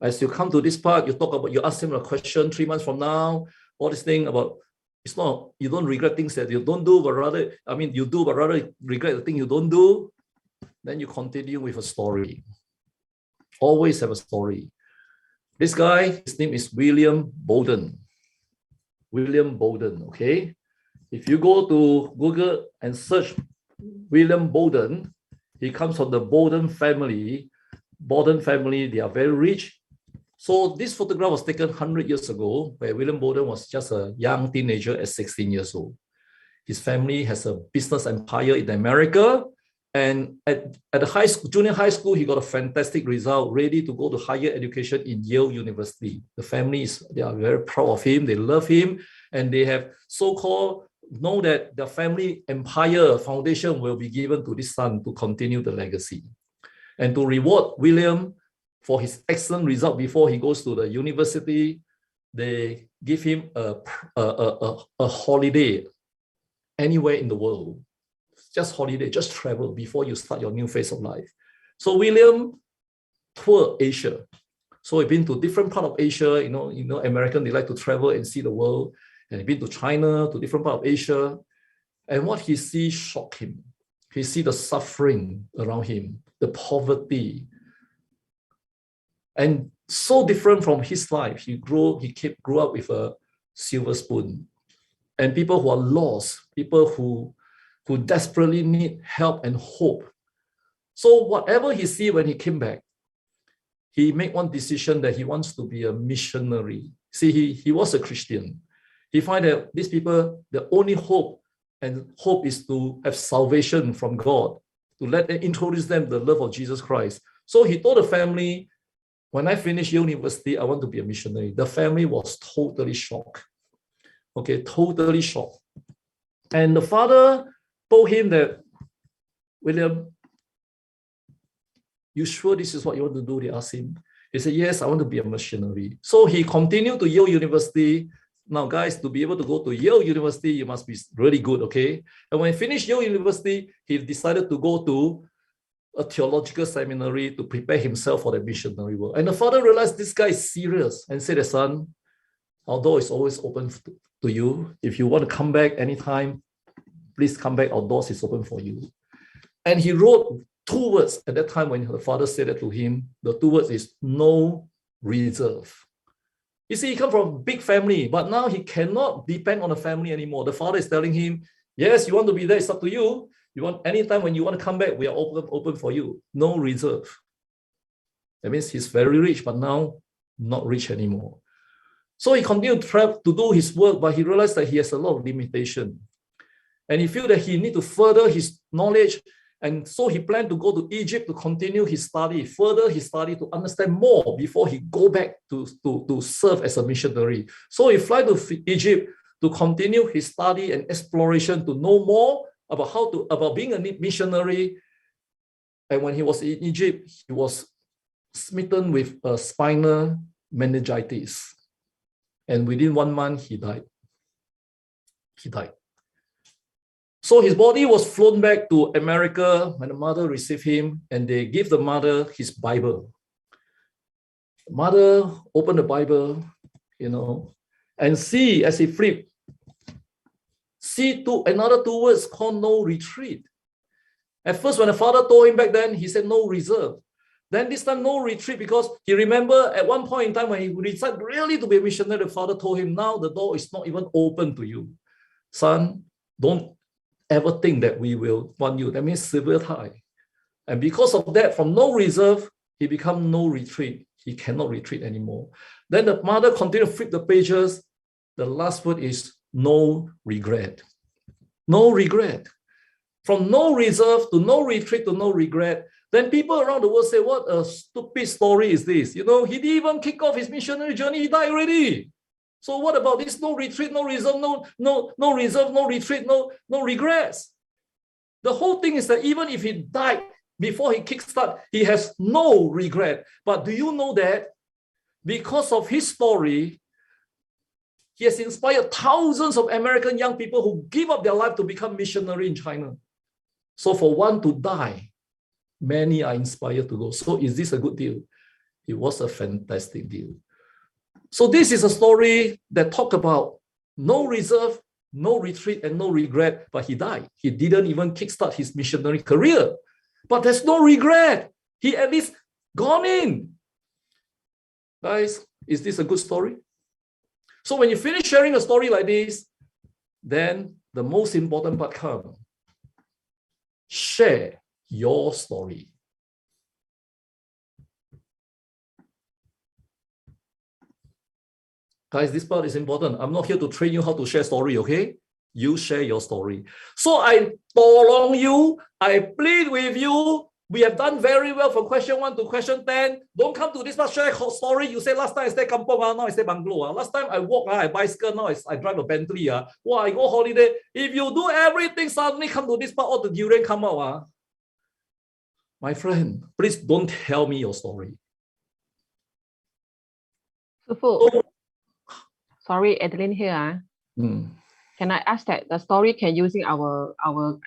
As you come to this part, you ask him a question 3 months from now, all this thing about, it's not, you don't regret things that you don't do, but rather, you do, but rather regret the thing you don't do. Then you continue with a story. Always have a story. This guy, his name is William Bowden. William Bowden, okay? If you go to Google and search William Bowden, he comes from the Bowden family. Bowden family, they are very rich. So this photograph was taken 100 years ago, where William Bowden was just a young teenager at 16 years old. His family has a business empire in America, And at the high school, junior high school, he got a fantastic result, ready to go to higher education in Yale University. The family they are very proud of him. They love him, and they have so-called know that the family empire foundation will be given to this son to continue the legacy. And to reward William for his excellent result before he goes to the university, they give him a holiday anywhere in the world. Just holiday, just travel before you start your new phase of life. So William toured Asia. So he's been to different part of Asia. You know, American, they like to travel and see the world. And he's been to China, to different part of Asia. And what he sees shocked him. He sees the suffering around him, the poverty. And so different from his life. He grew up with a silver spoon. And people who are lost, people who desperately need help and hope. So whatever he see when he came back, he made one decision that he wants to be a missionary. See, he was a Christian. He find that these people, the only hope is to have salvation from God, to introduce them the love of Jesus Christ. So he told the family, when I finish university, I want to be a missionary. The family was totally shocked. Okay, totally shocked. And the father told him that, William, you sure this is what you want to do? They asked him. He said, yes, I want to be a missionary. So he continued to Yale University. Now, guys, to be able to go to Yale University, you must be really good, okay? And when he finished Yale University, he decided to go to a theological seminary to prepare himself for the missionary work. And the father realized this guy is serious and said, son, our door is always open to you. If you want to come back anytime, please come back. Our doors is open for you. And he wrote 2 words at that time when the father said that to him. The 2 words is no reserve. You see, he comes from a big family, but now he cannot depend on the family anymore. The father is telling him, yes, you want to be there, it's up to you. You want anytime when you want to come back, we are open for you. No reserve. That means he's very rich, but now not rich anymore. So he continued to do his work, but he realized that he has a lot of limitation. And he felt that he need to further his knowledge. And so he planned to go to Egypt to continue his study, further his study to understand more before he go back to serve as a missionary. So he flew to Egypt to continue his study and exploration to know more about being a missionary. And when he was in Egypt, he was smitten with a spinal meningitis. And within 1 month, he died. He died. So his body was flown back to America when the mother received him, and they gave the mother his Bible. The mother opened the Bible, and see, as he flipped, see another 2 words called no retreat. At first, when the father told him back then, he said no reserve. Then this time, no retreat, because he remembered at one point in time when he decided really to be a missionary, the father told him, now the door is not even open to you. Son, don't ever think that we will want you. That means severe tie. And because of that, from no reserve, he become no retreat. He cannot retreat anymore. Then the mother continued to flip the pages. The last word is no regret. No regret. From no reserve to no retreat to no regret. Then people around the world say, what a stupid story is this? He didn't even kick off his missionary journey. He died already. So what about this? No retreat, no reserve, no reserve, no retreat, no regrets. The whole thing is that even if he died before he kickstart, he has no regret. But do you know that because of his story, he has inspired thousands of American young people who give up their life to become missionary in China. So for one to die, many are inspired to go. So is this a good deal? It was a fantastic deal. So this is a story that talk about no reserve, no retreat, and no regret, but he died. He didn't even kickstart his missionary career. But there's no regret. He at least gone in. Guys, is this a good story? So when you finish sharing a story like this, then the most important part comes. Share your story. Guys, this part is important. I'm not here to train you how to share story, okay? You share your story. So I tolong you, I plead with you. We have done very well from question 1 to question 10. Don't come to this share story. You say last time I stay kampong, now I stay bungalow. Last time I walk, I bicycle, now I drive a Bentley. Wow, I go holiday. If you do everything, suddenly come to this part, all the durian come out. My friend, please don't tell me your story. Sorry, Adeline here. Hmm. Can I ask that the story can using our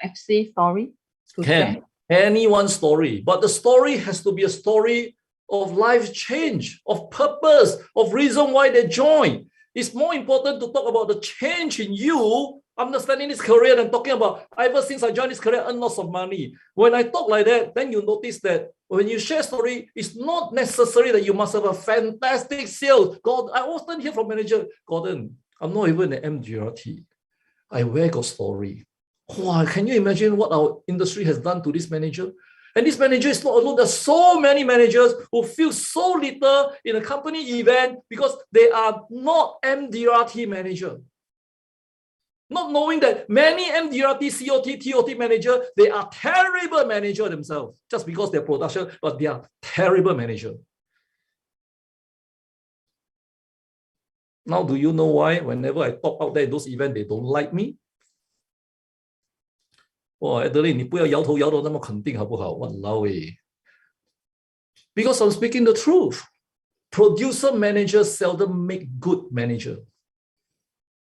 FC story to Can. share? Anyone's story, but the story has to be a story of life change, of purpose, of reason why they join. It's more important to talk about the change in you, understanding this career, than talking about, ever since I joined this career, I earn lots of money. When I talk like that, then you notice that when you share story, it's not necessary that you must have a fantastic sales. God, I often hear from manager, Gordon, I'm not even an MGRT. I got story. Wow, can you imagine what our industry has done to this manager? And this manager is not alone. There's so many managers who feel so little in a company event because they are not MDRT manager. Not knowing that many MDRT, COT, TOT manager, they are terrible manager themselves just because they're production, but they are terrible manager. Now, do you know why whenever I talk out there in those events, they don't like me? Oh, Adeline, 你不要摇头摇到那么肯定好不好？ Walao eh. Because I'm speaking the truth. Producer managers seldom make good manager.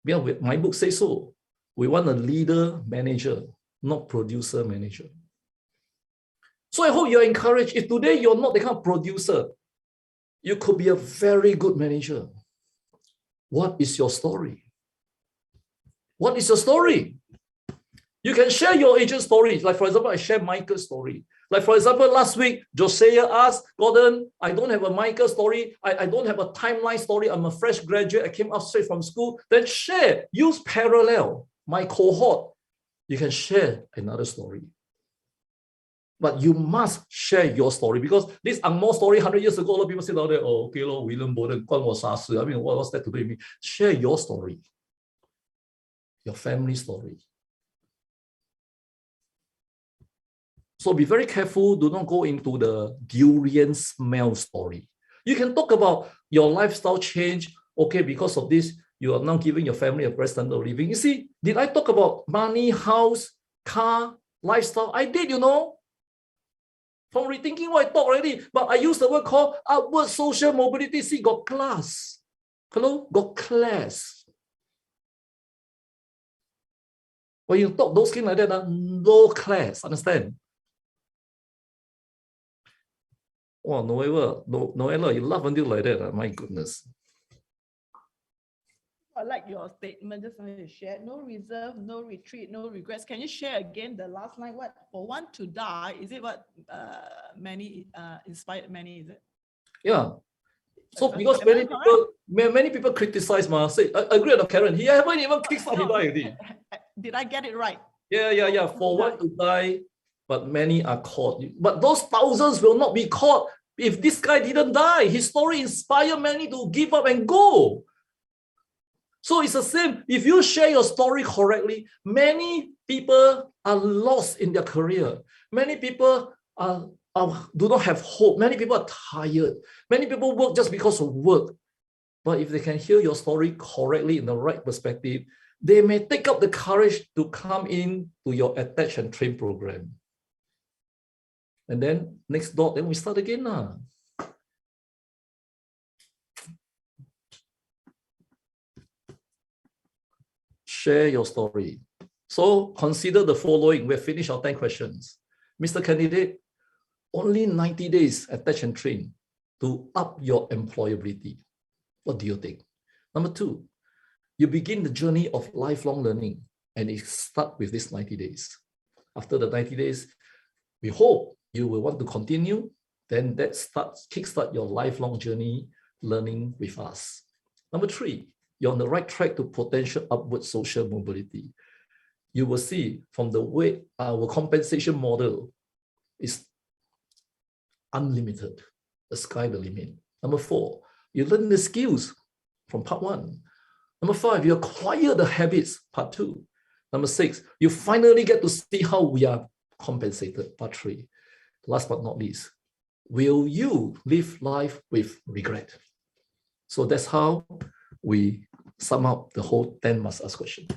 Yeah, my book says so. We want a leader manager, not producer manager. So I hope you're encouraged. If today you're not the kind of producer, you could be a very good manager. What is your story? What is your story? You can share your agent stories. Like, for example, I share Michael's story. Like, for example, last week, Josiah asked, Gordon, I don't have a Michael story. I don't have a timeline story. I'm a fresh graduate. I came up straight from school. Then share, use parallel, my cohort. You can share another story. But you must share your story because this Angmo story 100 years ago, a lot of people say out there, oh, okay, William Borden, I mean, what's that to do with me? Share your story, your family story. So be very careful. Do not go into the durian smell story. You can talk about your lifestyle change. Okay, because of this, you are now giving your family a better standard of living. You see, did I talk about money, house, car, lifestyle? I did, you know. From rethinking what I talked already, but I use the word called upward social mobility. See, got class. Hello? Got class. When you talk those things like that, low class, understand? Oh, Noella, you laugh until like that. My goodness. I like your statement, just want to share. No reserve, no retreat, no regrets. Can you share again the last line? What, for one to die, is it what many inspired many, is it? Yeah. So because many people criticize, say, I agree with Karen, he haven't even kickstarted he died already. Did I get it right? Yeah. For one to die, but many are caught. But those thousands will not be caught if this guy didn't die. His story inspired many to give up and go. So it's the same. If you share your story correctly, many people are lost in their career. Many people do not have hope. Many people are tired. Many people work just because of work. But if they can hear your story correctly in the right perspective, they may take up the courage to come in to your attach and train program. And then next door, then we start again. Share your story. So consider the following. We've finished our 10 questions. Mr. Candidate, only 90 days attach and train to up your employability. What do you think? Number 2, you begin the journey of lifelong learning and it starts with this 90 days. After the 90 days, we hope you will want to continue. Then that kickstart your lifelong journey learning with us. Number 3, you're on the right track to potential upward social mobility. You will see from the way our compensation model is unlimited, the sky the limit. Number 4, you learn the skills from part 1. Number 5, you acquire the habits, part 2. Number 6, you finally get to see how we are compensated. Part 3, last but not least, will you live life with regret? So that's how we sum up the whole 10 must ask question.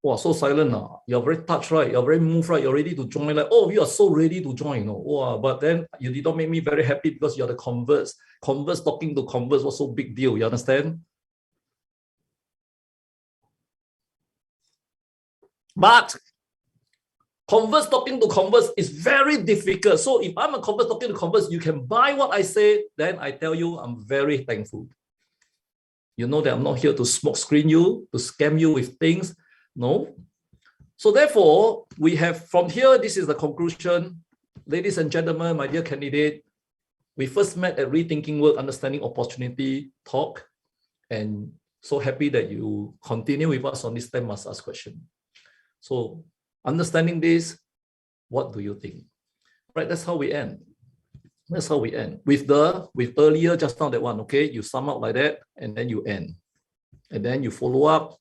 Wow, so silent now. You're very touched, right? You're very moved, right? You're ready to join. Like, oh, you are so ready to join. You know? Wow, but then you did not make me very happy because you're the converts. Converts talking to converts was so big deal. You understand? But converts talking to converts is very difficult. So if I'm a convert talking to converts, you can buy what I say, then I tell you I'm very thankful. You know that I'm not here to smoke screen you, to scam you with things. No. So therefore, we have from here, this is the conclusion. Ladies and gentlemen, my dear candidate, we first met at Rethinking Work, Understanding Opportunity talk. And so happy that you continue with us on this 10 must ask question. So understanding this, what do you think? Right, that's how we end. That's how we end. With earlier, just now that one, okay? You sum up like that, and then you end. And then you follow up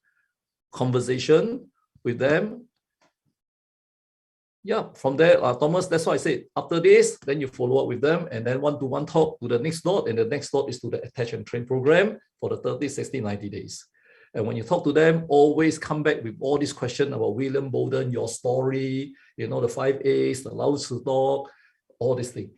conversation with them. Yeah, from there, Thomas, that's why I said, after this, then you follow up with them, and then one-to-one talk to the next dot, and the next dot is to the attach and train program for the 30, 60, 90 days. And when you talk to them, always come back with all these questions about William Bolden, your story, you know, the 5 A's, the Lao Tzu talk, all these things.